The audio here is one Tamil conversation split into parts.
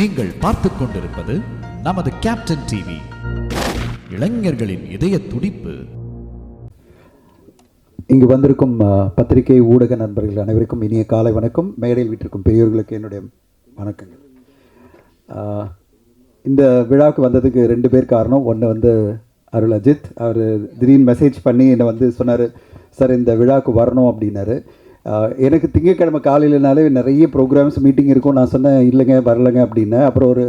நீங்கள் பார்த்துக் கொண்டிருப்பது நமது கேப்டன் டிவி, இளைஞர்களின் இதய துடிப்பு. இங்கு வந்திருக்கும் பத்திரிகை ஊடக நண்பர்கள் அனைவருக்கும் இனிய காலை வணக்கம். மேடையில் வீட்டிற்கும் பெரியோர்களுக்கு என்னுடைய வணக்கங்கள். இந்த விழாவுக்கு வந்ததுக்கு 2 பேர் காரணம். ஒன்று அருள் அஜித். அவர் திடீர்னு மெசேஜ் பண்ணி என்னை சொன்னார், சார் இந்த விழாவுக்கு வரணும் அப்படின்னாரு. எனக்கு திங்கட்கிழமை காலையிலனாலே நிறைய ப்ரோக்ராம்ஸ் மீட்டிங் இருக்கும். நான் சொன்னேன் இல்லைங்க வரலைங்க அப்படின்னு. அப்புறம் ஒரு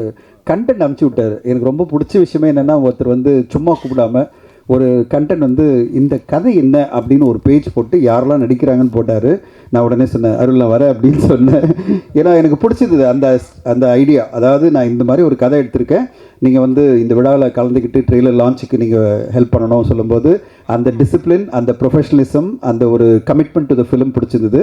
கண்டென்ட் அனுப்பிச்சி விட்டார். எனக்கு ரொம்ப பிடிச்ச விஷயமே என்னென்னா, ஒருத்தர் சும்மா கூப்பிடாமல் ஒரு கண்டென்ட் இந்த கதை என்ன அப்படின்னு ஒரு பேஜ் போட்டு யாரெல்லாம் நடிக்கிறாங்கன்னு போட்டார். நான் உடனே சொன்னேன் அருள் நான் வரேன் அப்படின்னு சொன்னேன். ஏன்னா எனக்கு பிடிச்சது அந்த ஐடியா. அதாவது நான் இந்த மாதிரி ஒரு கதை எடுத்திருக்கேன், நீங்கள் இந்த விழாவில் கலந்துக்கிட்டு ட்ரெய்லர் லான்ச்சுக்கு நீங்கள் ஹெல்ப் பண்ணணும் சொல்லும்போது அந்த டிசிப்ளின், அந்த ப்ரொஃபஷனலிசம், அந்த ஒரு கமிட்மெண்ட் டு த ஃபிலிம் பிடிச்சிருந்தது.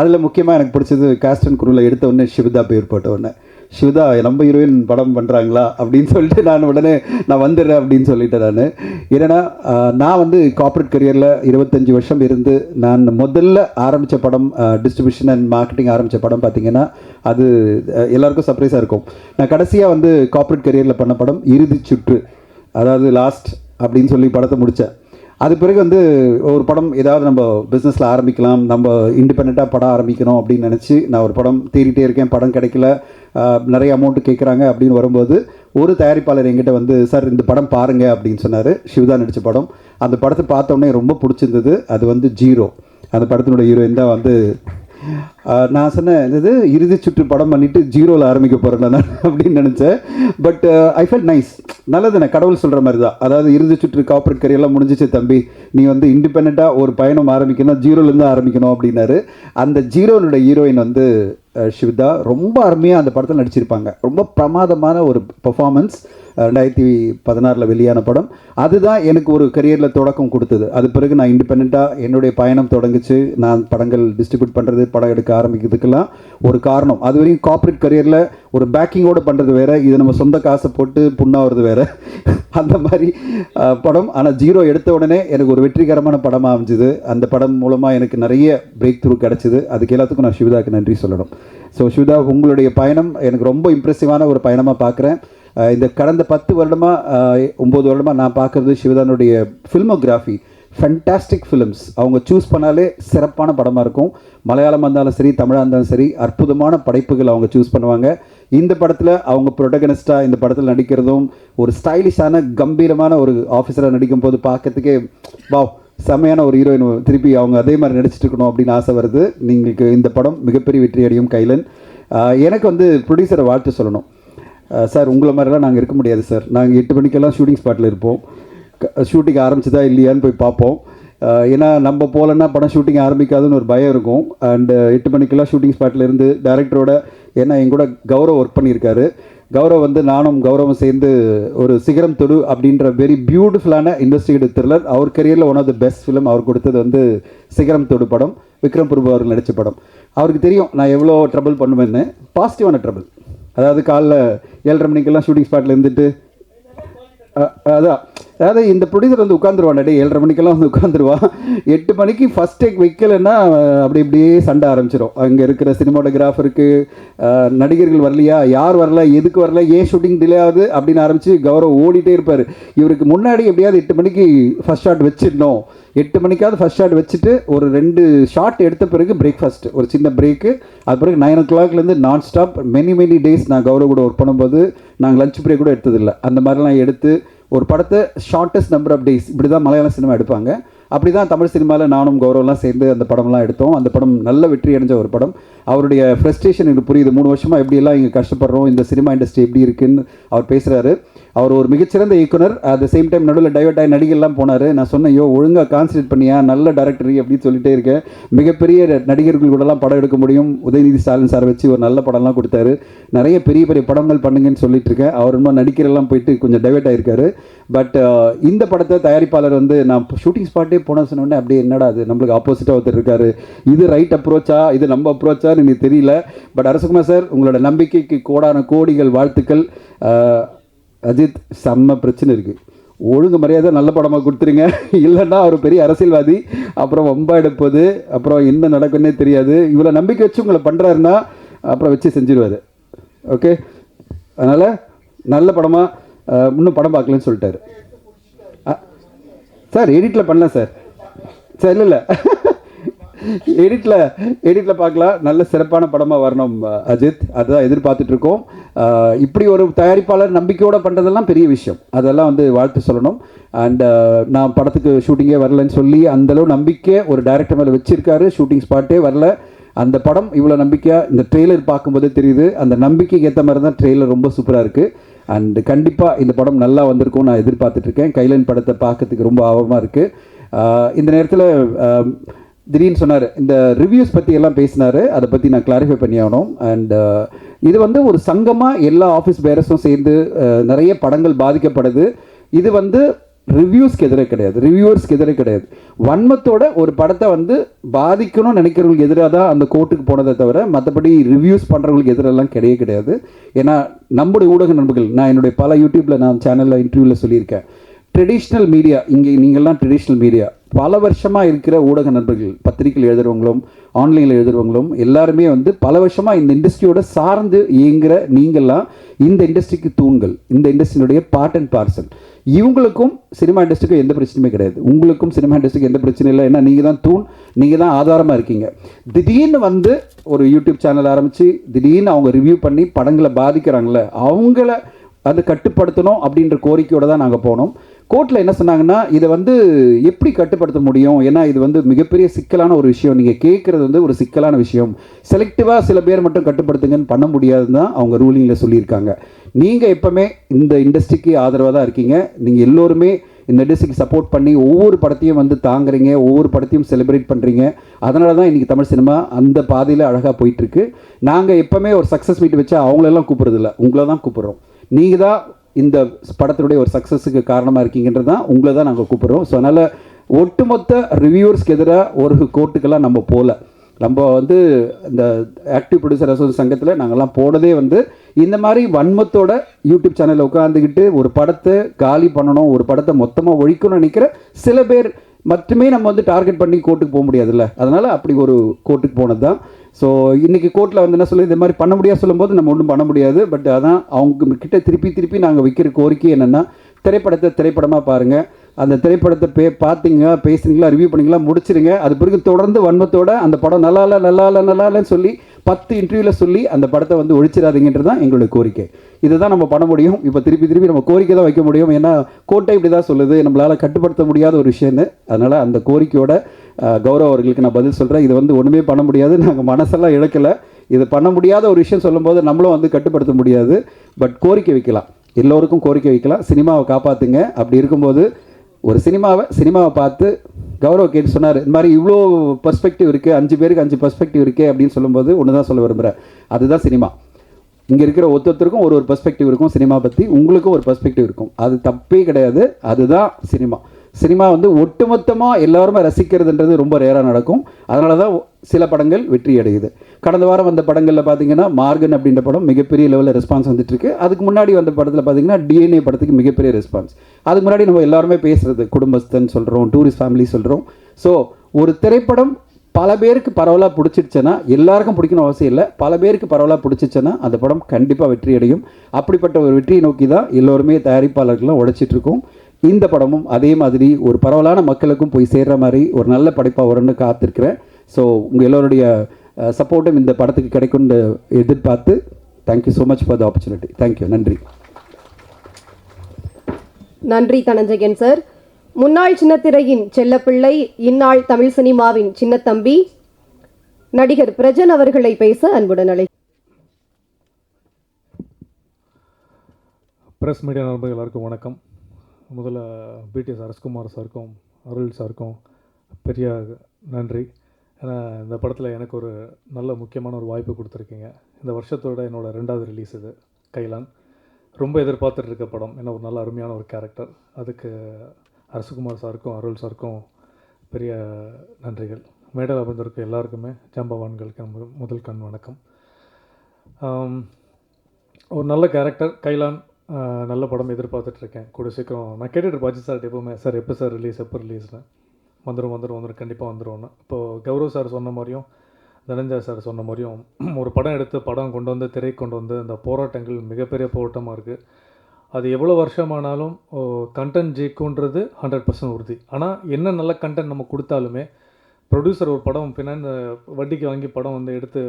அதில் முக்கியமாக எனக்கு பிடிச்சது காஸ்ட் அண்ட் குரூவில் எடுத்த உடனே சிவதா பேர் போட்ட உடனே, சிவதா நம்ம ஹீரோயின் படம் பண்ணுறாங்களா அப்படின்னு சொல்லிட்டு நான் உடனே நான் வந்துடுறேன் அப்படின்னு சொல்லிட்டேன். ஏன்னா நான் கார்ப்பரேட் கரியரில் 25 வருஷம் இருந்து நான் முதல்ல ஆரம்பித்த படம், டிஸ்ட்ரிபியூஷன் அண்ட் மார்க்கெட்டிங் ஆரம்பித்த படம் பார்த்திங்கன்னா அது எல்லாருக்கும் சர்ப்ரைஸாக இருக்கும். நான் கடைசியாக கார்ப்பரேட் கரியரில் பண்ண படம் இறுதி சுற்று, அதாவது லாஸ்ட் அப்படின்னு சொல்லி படத்தை முடித்தேன். அது பிறகு ஒரு படம் ஏதாவது நம்ம பிஸ்னஸில் ஆரம்பிக்கலாம், நம்ம இண்டிபெண்ட்டாக படம் ஆரம்பிக்கணும் அப்படின்னு நினச்சி நான் ஒரு படம் தேடிட்டே இருக்கேன். படம் கிடைக்கல, நிறைய அமௌண்ட்டு கேட்குறாங்க அப்படின்னு வரும்போது ஒரு தயாரிப்பாளர் என்கிட்ட சார் இந்த படம் பாருங்கள் அப்படின்னு சொன்னார். சிவதா நடித்த படம். அந்த படத்தை பார்த்தோன்னே ரொம்ப பிடிச்சிருந்தது. அது ஜீரோ, அந்த படத்தினுடைய ஹீரோயின் தான் நான் சொன்னேன் இது இறுதி சுற்று படம் பண்ணிவிட்டு ஜீரோவில் ஆரம்பிக்க போகிறேன் நான் அப்படின்னு நினச்சேன். But I felt nice. நல்லது, நான் கடவுள் சொல்கிற மாதிரி தான். அதாவது இறுதி சுற்று கார்ப்பரேட் கரியெல்லாம் முடிஞ்சிச்சு தம்பி, நீ இண்டிபெண்ட்டாக ஒரு பயணம் ஆரம்பிக்கணும், ஜீரோலேருந்து ஆரம்பிக்கணும் அப்படின்னாரு. அந்த ஜீரோனுடைய ஹீரோயின் சிவதா ரொம்ப அருமையாக அந்த படத்தில் நடிச்சிருப்பாங்க. ரொம்ப பிரமாதமான ஒரு பெர்ஃபார்மன்ஸ். 2016 வெளியான படம். அதுதான் எனக்கு ஒரு கரியரில் தொடக்கம் கொடுத்தது. அது பிறகு நான் இண்டிபெண்ட்டாக என்னுடைய பயணம் தொடங்குச்சு. நான் படங்கள் டிஸ்ட்ரிபியூட் பண்ணுறது, படம் எடுக்க ஆரம்பிக்கிறதுக்கெல்லாம் ஒரு காரணம். அது வரைக்கும் கார்ப்பரேட் கரியரில் ஒரு பேக்கிங்கோடு பண்ணுறது வேறு, இது நம்ம சொந்த காசை போட்டு புண்ணாகிறது வேறு. அந்த மாதிரி படம். ஆனால் ஜீரோ எடுத்த உடனே எனக்கு ஒரு வெற்றிகரமான படமாக அமைஞ்சுது. அந்த படம் மூலமாக எனக்கு நிறைய பிரேக் த்ரூ கிடச்சிது. அதுக்கு எல்லாத்துக்கும் நான் சிவதாக்கு நன்றி சொல்லணும். ஸோ சிவதா, உங்களுடைய பயணம் எனக்கு ரொம்ப இம்ப்ரெசிவான ஒரு பயணமாக பார்க்குறேன். இந்த கடந்த 10 வருடமாக 9 வருடமாக நான் பார்க்குறது சிவதானுடைய ஃபில்மோகிராஃபி. ஃபென்டாஸ்டிக் ஃபிலிம்ஸ் அவங்க சூஸ் பண்ணாலே சிறப்பான படமாக இருக்கும். மலையாளமாக இருந்தாலும் சரி, தமிழாக இருந்தாலும் சரி, அற்புதமான படைப்புகள் அவங்க சூஸ் பண்ணுவாங்க. இந்த படத்தில் அவங்க ப்ரொட்டகனிஸ்டாக இந்த படத்தில் நடிக்கிறதும், ஒரு ஸ்டைலிஷான கம்பீரமான ஒரு ஆஃபீஸராக நடிக்கும் போது பார்க்கறதுக்கே வாவ், செம்மையான ஒரு ஹீரோயின் திருப்பி அவங்க அதே மாதிரி நடிச்சிட்டு இருக்கணும் அப்படின்னு ஆசை வருது. നിങ്ങൾക്ക് இந்த படம் மிகப்பெரிய வெற்றி அடையும். கைலன், எனக்கு ப்ரொடியூசரை வாழ்த்து சொல்லணும். சார் உங்களை மாதிரிலாம் நாங்கள் இருக்க முடியாது சார். நாங்கள் 8 மணிக்கெல்லாம் ஷூட்டிங் ஸ்பாட்டில் இருப்போம். ஷூட்டிங் ஆரம்பிச்சதா இல்லையான்னு போய் பார்ப்போம். ஏன்னா நம்ம போகலன்னா படம் ஷூட்டிங் ஆரம்பிக்காதுன்னு ஒரு பயம் இருக்கும். அண்ட் 8 மணிக்கெல்லாம் ஷூட்டிங் ஸ்பாட்டில் இருந்து டைரக்டரோட, ஏன்னா எங்கூட கௌரவ் ஒர்க் பண்ணியிருக்காரு. கௌரவ் நானும் கௌரவம் சேர்ந்து ஒரு சிகரம் தொடு அப்படின்ற வெரி பியூட்டிஃபுல்லான இன்வெஸ்டிகேட்டிவ் த்ரில்லர். அவர் கரியரில் one of the best film அவர் கொடுத்தது சிகரம் தொடு படம். விக்ரம் பிரபு அவர்கள் நடித்த படம். அவருக்கு தெரியும் நான் எவ்வளோ ட்ரபிள் பண்ணுவேன்னு. பாசிட்டிவான ட்ரபிள். அதாவது காலைல 7:30 மணிக்கெல்லாம் ஷூட்டிங் ஸ்பாட்டில் இருந்துட்டு அதாவது இந்த ப்ரொடியூசர் உட்காந்துருவான். 7:30 மணிக்கெல்லாம் உட்காந்துருவான். 8 மணிக்கு ஃபஸ்ட் டேக் வைக்கலைன்னா இப்படியே சண்டை ஆரம்பிச்சிடும். அங்கே இருக்கிற சினிமாட்டோகிராஃபருக்கு, நடிகர்கள் வரலையா, யார் வரல, எதுக்கு வரல, ஏன் ஷூட்டிங் டிலே ஆகுது அப்படின்னு ஆரம்பித்து கௌரவ் ஓடிட்டே இருப்பார். இவருக்கு முன்னாடி எப்படியாவது 8 மணிக்கு ஃபஸ்ட் ஷாட் வச்சிடணும். 8 மணிக்காவது ஃபஸ்ட் ஷாட் வச்சுட்டு ஒரு 2 ஷாட் எடுத்த பிறகு பிரேக்ஃபாஸ்ட், ஒரு சின்ன பிரேக்கு. அது பிறகு 9 o'clockலேருந்து நான் ஸ்டாப் மெனி டேஸ் நான் கௌரவ் கூட ஒர்க் பண்ணும்போது நாங்கள் லஞ்ச் பிரேக் கூட எடுத்ததில்லை. அந்த மாதிரிலாம் எடுத்து ஒரு படத்தை ஷார்ட்டஸ்ட் நம்பர் ஆஃப் டேஸ், இப்படி தான் மலையாள சினிமா எடுப்பாங்க. அப்படி தான் தமிழ் சினிமாவில் நானும் கௌரவெலாம் சேர்ந்து அந்த படம்லாம் எடுத்தோம். அந்த படம் நல்ல வெற்றி அடைஞ்ச ஒரு படம். அவருடைய ஃப்ரஸ்ட்ரேஷன் எனக்கு புரியுது. 3 வருஷமாக எப்படியெல்லாம் இங்கே கஷ்டப்படுறோம், இந்த சினிமா இண்டஸ்ட்ரி எப்படி இருக்குன்னு அவர் பேசுகிறாரு. அவர் ஒரு மிகச்சிறந்த இயக்குனர். அட் த சேம் டைம் நடுவில் டைவர்ட் ஆகி நடிகர்லாம் போனார். நான் சொன்னேன், ஐயோ ஒழுங்காக கான்சன்ட்ரேட் பண்ணியா, நல்ல டேரக்டர் அப்படின்னு சொல்லிட்டே இருக்கேன். மிகப்பெரிய நடிகர்கள் கூடலாம் படம் எடுக்க முடியும். உதயநிதி ஸ்டாலின் சார் வச்சு ஒரு நல்ல படம்லாம் கொடுத்தாரு. நிறைய பெரிய படங்கள் பண்ணுங்கன்னு சொல்லிட்டு இருக்கேன். அவர் இன்னும் நடிக்கிறெல்லாம் போயிட்டு கொஞ்சம் டைவர்ட் ஆகிருக்காரு. பட் இந்த படத்தை தயாரிப்பாளர் நான் ஷூட்டிங் ஸ்பாட்டே போன சொன்னோடனே அப்படியே என்னடா அது நம்மளுக்கு ஆப்போசிட்டாக ஒருத்தர் இருக்காரு, இது ரைட் அப்ரோச்சா, இது நம்ம அப்ரோச்சான்னு எனக்கு தெரியல. பட் அரசகுமார் சார், உங்களோட நம்பிக்கைக்கு கோடான கோடிகள் வாழ்த்துக்கள். அஜித், செம்ம பிரச்சனை இருக்குது, ஒழுங்கு மரியாதை நல்ல படமாக கொடுத்துருங்க. இல்லைன்னா அவர் பெரிய அரசியல்வாதி, அப்புறம் வம்பா எடுப்பது, அப்புறம் என்ன நடக்குன்னே தெரியாது. இவ்வளோ நம்பிக்கை வச்சு உங்களை பண்ணுறாருன்னா அப்புறம் வச்சு செஞ்சிருவார். ஓகே, அதனால் நல்ல படமாக இன்னும் படம் பார்க்கலன்னு சொல்லிட்டாரு. சார் எடிட்டில் பண்ணலாம் சார். சார் இல்லை எடிட்டில் பார்க்கலாம். நல்ல சிறப்பான படமாக வரணும் அஜித், அதுதான் எதிர்பார்த்துட்ருக்கோம். இப்படி ஒரு தயாரிப்பாளர் நம்பிக்கையோடு பண்ணுறதெல்லாம் பெரிய விஷயம், அதெல்லாம் வந்து வாழ்த்து சொல்லணும். அண்ட் நான் படத்துக்கு ஷூட்டிங்கே வரலன்னு சொல்லி அந்தளவு நம்பிக்கை ஒரு டைரக்டர் மேலே வச்சுருக்காரு. ஷூட்டிங் ஸ்பாட்டே வரல, அந்த படம் இவ்வளோ நம்பிக்கையாக இந்த ட்ரெய்லர் பார்க்கும்போது தெரியுது. அந்த நம்பிக்கைக்கு ஏற்ற மாதிரி தான் ட்ரெய்லர் ரொம்ப சூப்பராக இருக்குது. அண்டு கண்டிப்பாக இந்த படம் நல்லா வந்திருக்கும் நான் எதிர்பார்த்துட்ருக்கேன். கைலன் படத்தை பார்க்கறதுக்கு ரொம்ப ஆர்வமாக இருக்குது. இந்த நேரத்தில் திடீர்னு சொன்னார், இந்த ரிவ்யூஸ் பற்றி எல்லாம் பேசினார், அதை பற்றி நான் கிளாரிஃபை பண்ணி ஆகணும். அண்ட் இது வந்து ஒரு சங்கமாக எல்லா ஆஃபீஸ் பேரஸும் சேர்ந்து நிறைய படங்கள் பாதிக்கப்படுது. இது வந்து ரிவ்யூஸ்க்கு எதிராக கிடையாது, ரிவ்யூவர்ஸ்க்கு எதிராக கிடையாது. வன்மத்தோட ஒரு படத்தை வந்து பாதிக்கணும்னு நினைக்கிறவங்களுக்கு எதிராக தான் அந்த கோர்ட்டுக்கு போனதை தவிர மற்றபடி ரிவ்யூஸ் பண்ணுறவங்களுக்கு எதிரெல்லாம் கிடையாது. ஏன்னா நம்முடைய ஊடக நண்பர்கள், நான் என்னுடைய பல யூடியூப்பில் நான் சேனலில் இன்டர்வியூவில் சொல்லியிருக்கேன், ட்ரெடிஷ்னல் மீடியா, இங்கே நீங்கள்லாம் ட்ரெடிஷ்னல் மீடியா பல வருஷமாக இருக்கிற ஊடக நண்பர்கள், பத்திரிகையில் எழுதுறவங்களும் ஆன்லைனில் எழுதுறவங்களும் எல்லாருமே வந்து பல வருஷமாக இந்த இண்டஸ்ட்ரியோட சார்ந்து இயங்குகிற நீங்கள்லாம் இந்த இண்டஸ்ட்ரிக்கு தூண்கள், இந்த இண்டஸ்ட்ரியினுடைய பார்ட் அண்ட் பார்சல். இவங்களுக்கும் சினிமா இண்டஸ்ட்ரிக்கும் எந்த பிரச்சனையுமே கிடையாது, உங்களுக்கும் சினிமா இண்டஸ்ட்ரிக்கு எந்த பிரச்சனையும் இல்லை. ஏன்னா நீங்கள் தான் தூண், நீங்கள் தான் ஆதாரமாக இருக்கீங்க. திடீர்னு வந்து ஒரு யூடியூப் சேனல் ஆரம்பித்து திடீர்னு அவங்க ரிவ்யூ பண்ணி படங்களை பாதிக்கிறாங்கள, அவங்கள அதை கட்டுப்படுத்தணும் அப்படின்ற கோரிக்கையோடு தான் நாங்கள் போனோம். கோர்ட்டில் என்ன சொன்னாங்கன்னா, இதை வந்து எப்படி கட்டுப்படுத்த முடியும், ஏன்னா இது வந்து மிகப்பெரிய சிக்கலான ஒரு விஷயம், நீங்கள் கேட்குறது வந்து ஒரு சிக்கலான விஷயம், செலக்டிவாக சில பேர் மட்டும் கட்டுப்படுத்துங்கன்னு பண்ண முடியாதுன்னு தான் அவங்க ரூலிங்கில் சொல்லியிருக்காங்க. நீங்கள் எப்போவுமே இந்த இண்டஸ்ட்ரிக்கு ஆதரவாக தான் இருக்கீங்க. நீங்கள் எல்லோருமே இந்த இண்டஸ்ட்ரிக்கு சப்போர்ட் பண்ணி ஒவ்வொரு படத்தையும் வந்து தாங்குறீங்க, ஒவ்வொரு படத்தையும் செலிப்ரேட் பண்ணுறீங்க. அதனால தான் இன்றைக்கி தமிழ் சினிமா அந்த பாதையில் அழகாக போயிட்டுருக்கு. நாங்கள் எப்போவுமே ஒரு சக்ஸஸ் மீட் வச்சா அவங்களெல்லாம் கூப்பிட்றதில்ல, உங்களை தான் கூப்பிட்றோம். நீங்கள் தான் இந்த படத்தினுடைய ஒரு சக்ஸஸுக்கு காரணமாக இருக்கீங்கன்றது தான் உங்களை தான் நாங்கள் கூப்பிட்றோம். ஸோ அதனால் ஒட்டுமொத்த ரிவ்யூவர்ஸ்க்கு எதிராக ஒரு கோர்ட்டுக்கெல்லாம் நம்ம போகல. நம்ம வந்து இந்த ஆக்டிவ் ப்ரொடியூசர் அசோசியேஷன் சங்கத்தில் நாங்கள்லாம் போனதே வந்து இந்த மாதிரி வன்மத்தோட யூடியூப் சேனலில் உட்காந்துக்கிட்டு ஒரு படத்தை காலி பண்ணணும், ஒரு படத்தை மொத்தமாக ஒழிக்கணும்னு நினைக்கிற சில பேர் மட்டுமே நம்ம வந்து டார்கெட் பண்ணி கோர்ட்டுக்கு போக முடியாதுல்ல, அதனால் அப்படி ஒரு கோர்ட்டுக்கு போனது தான். ஸோ இன்றைக்கி கோர்ட்டில் வந்து என்ன சொல்லி இந்த மாதிரி பண்ண முடியாது சொல்லும்போது நம்ம ஒன்றும் பண்ண முடியாது. பட் அதான் அவங்க கிட்ட திருப்பி நாங்கள் வைக்கிற கோரிக்கை என்னென்னா, திரைப்படத்தை திரைப்படமாக பாருங்கள், அந்த திரைப்படத்தை பார்த்தீங்க, பேசுனீங்களா, ரிவ்யூ பண்ணிங்களா, முடிச்சிருங்க. அது பிறகு தொடர்ந்து வன்மத்தோட அந்த படம் நல்லா இல்லைன்னு சொல்லி 10 இன்டர்வியூவில் சொல்லி அந்த படத்தை வந்து ஒழிச்சிடாதீங்கன்றது தான் எங்களுடைய கோரிக்கை. இதை தான் நம்ம பண்ண முடியும். இப்போ திருப்பி நம்ம கோரிக்கை தான் வைக்க முடியும். ஏன்னா கோர்ட்டை இப்படி தான் சொல்லுது, நம்மளால் கட்டுப்படுத்த முடியாத ஒரு விஷயம்னு. அதனால் அந்த கோரிக்கையோட கௌரவ அவர்களுக்கு நான் பதில் சொல்கிறேன். இது வந்து ஒன்றுமே பண்ண முடியாது, நாங்கள் மனசெல்லாம் இழக்கலை. இது பண்ண முடியாத ஒரு விஷயம் சொல்லும்போது நம்மளும் வந்து கட்டுப்படுத்த முடியாது. பட் கோரிக்கை வைக்கலாம், எல்லோருக்கும் கோரிக்கை வைக்கலாம், சினிமாவை காப்பாற்றுங்க. அப்படி இருக்கும்போது ஒரு சினிமாவை பார்த்து கௌரவ கேட்டு சொன்னார், இந்த மாதிரி இவ்வளோ பர்ஸ்பெக்டிவ் இருக்குது, 5 பேருக்கு 5 பர்ஸ்பெக்டிவ் இருக்குது அப்படின்னு சொல்லும்போது ஒன்று தான் சொல்ல விரும்புகிறேன், அதுதான் சினிமா. இங்கே இருக்கிற ஒருத்தருக்கும் ஒரு பர்ஸ்பெக்டிவ் இருக்கும் சினிமா பற்றி, உங்களுக்கும் ஒரு பர்ஸ்பெக்டிவ் இருக்கும், அது தப்பே கிடையாது, அதுதான் சினிமா. சினிமா வந்து ஒட்டுமொத்தமாக எல்லாருமே ரசிக்கிறதுன்றது ரொம்ப ரேராக நடக்கும். அதனால தான் சில படங்கள் வெற்றி அடையுது. கடந்த வாரம் வந்த படங்களில் பார்த்தீங்கன்னா மார்கன் அப்படின்ற படம் மிகப்பெரிய லெவலில் ரெஸ்பான்ஸ் வந்துட்டுருக்கு. அதுக்கு முன்னாடி வந்த படத்தில் பார்த்தீங்கன்னா டிஎன்ஏ படத்துக்கு மிகப்பெரிய ரெஸ்பான்ஸ். அதுக்கு முன்னாடி நம்ம எல்லாருமே பேசுகிறது குடும்பஸ்தன் சொல்கிறோம், டூரிஸ்ட் ஃபேமிலி சொல்கிறோம். ஸோ ஒரு திரைப்படம் பல பேருக்கு பரவலாக பிடிச்சிடுச்சுன்னா, எல்லாருக்கும் பிடிக்கணும் அவசியம் இல்லை, பல பேருக்கு பரவலாக பிடிச்சிச்சுன்னா அந்த படம் கண்டிப்பாக வெற்றி அடையும். அப்படிப்பட்ட ஒரு வெற்றியை நோக்கி தான் எல்லோருமே தயாரிப்பாளர்கள்லாம் உழைச்சிட்ருக்கோம். இந்த படமும் அதே மாதிரி ஒரு பரவலான மக்களுக்கும் போய் சேர்கிற மாதிரி ஒரு நல்ல படைப்பாக வரும்னு காத்திருக்கிறேன். ஸோ உங்கள் எல்லோருடைய சப்போர்ட்டும் இந்த படத்துக்கு கிடைக்கும்னு எதிர்பார்த்து, thank you so much for the opportunity. Thank you, நன்றி. நன்றி தனஞ்சயன் சார். முன்னாள் சின்னத்திரையின் செல்லப்பிள்ளை, இந்நாள் தமிழ் சினிமாவின் சின்னத்தம்பி நடிகர் பிரஜன் அவர்களை பேச அன்புடன் அழை. பிரஸ் மீடியா நண்பர்கள் எல்லாருக்கும் வணக்கம். முதல்ல பிடிஎஸ் அரசகுமார் சாருக்கும் அருள் சாருக்கும் பெரிய நன்றி. ஏன்னா இந்த படத்தில் எனக்கு ஒரு நல்ல முக்கியமான ஒரு வாய்ப்பு கொடுத்துருக்கீங்க. இந்த வருஷத்தோட என்னோடய 2வது ரிலீஸ் இது கைலான். ரொம்ப எதிர்பார்த்துட்டு இருக்க படம், ஏன்னா ஒரு நல்ல அருமையான ஒரு கேரக்டர். அதுக்கு அரசகுமார் சாருக்கும் அருள் சாருக்கும் பெரிய நன்றிகள். மேடல் அமர்ந்திருக்க எல்லாருக்குமே ஜாம்பவான்களுக்கு முதல் கண் வணக்கம். ஒரு நல்ல கேரக்டர் கைலான், நல்ல படம் எதிர்பார்த்துட்ருக்கேன். கூட சீக்கிரம் நான் கேட்டுட்டு அஜித் சார் எப்போவுமே, சார் எப்போ சார் ரிலீஸ், எப்போ ரிலீஸ்னு. வந்துடும் கண்டிப்பாக வந்துடும்னு. இப்போது கௌரவ் சார் சொன்ன மாதிரியும் தனஞ்சய் சார் சொன்ன மாதிரியும் ஒரு படம் எடுத்து படம் கொண்டு வந்து திரை கொண்டு வந்து அந்த போராட்டங்கள் மிகப்பெரிய போராட்டமாக இருக்குது. அது எவ்வளோ வருஷமானாலும் கண்டென்ட் ஜெயிக்குன்றது 100% உறுதி. ஆனால் என்ன நல்ல கண்டென்ட் நம்ம கொடுத்தாலுமே ப்ரொடியூசர் ஒரு படம் வட்டிக்கு வாங்கி படம் வந்து எடுத்து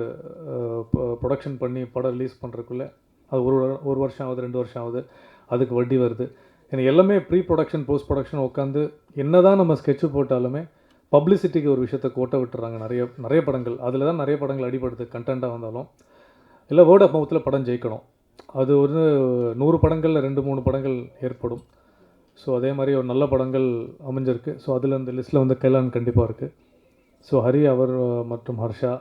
ப்ரொடக்ஷன் பண்ணி படம் ரிலீஸ் பண்ணுறதுக்குள்ளே அது ஒரு வருஷம் ஆகுது, 2 வருஷம் ஆகுது, அதுக்கு வட்டி வருது. எனக்கு எல்லாமே ப்ரீ ப்ரொடக்ஷன் போஸ்ட் ப்ரொடக்ஷன் உட்காந்து என்ன தான் நம்ம ஸ்கெட்சு போட்டாலுமே பப்ளிசிட்டிக்கு ஒரு விஷயத்தை கோட்டை விட்டுறாங்க நிறைய படங்கள். அதில் தான் நிறைய படங்கள் அடிபடுது. கண்டென்ட்டாக வந்தாலும் இல்லை வேர்ட் ஆஃப் மவுத்தில் படம் ஜெயிக்கணும். அது ஒரு 100 படங்களில் 2-3 படங்கள் ஏற்படும். ஸோ அதே மாதிரி ஒரு நல்ல படங்கள் அமைஞ்சிருக்கு. ஸோ அதில் இந்த லிஸ்ட்டில் வந்து கைலான் கண்டிப்பாக இருக்குது. ஸோ ஹரி அவர் மற்றும் ஹர்ஷா,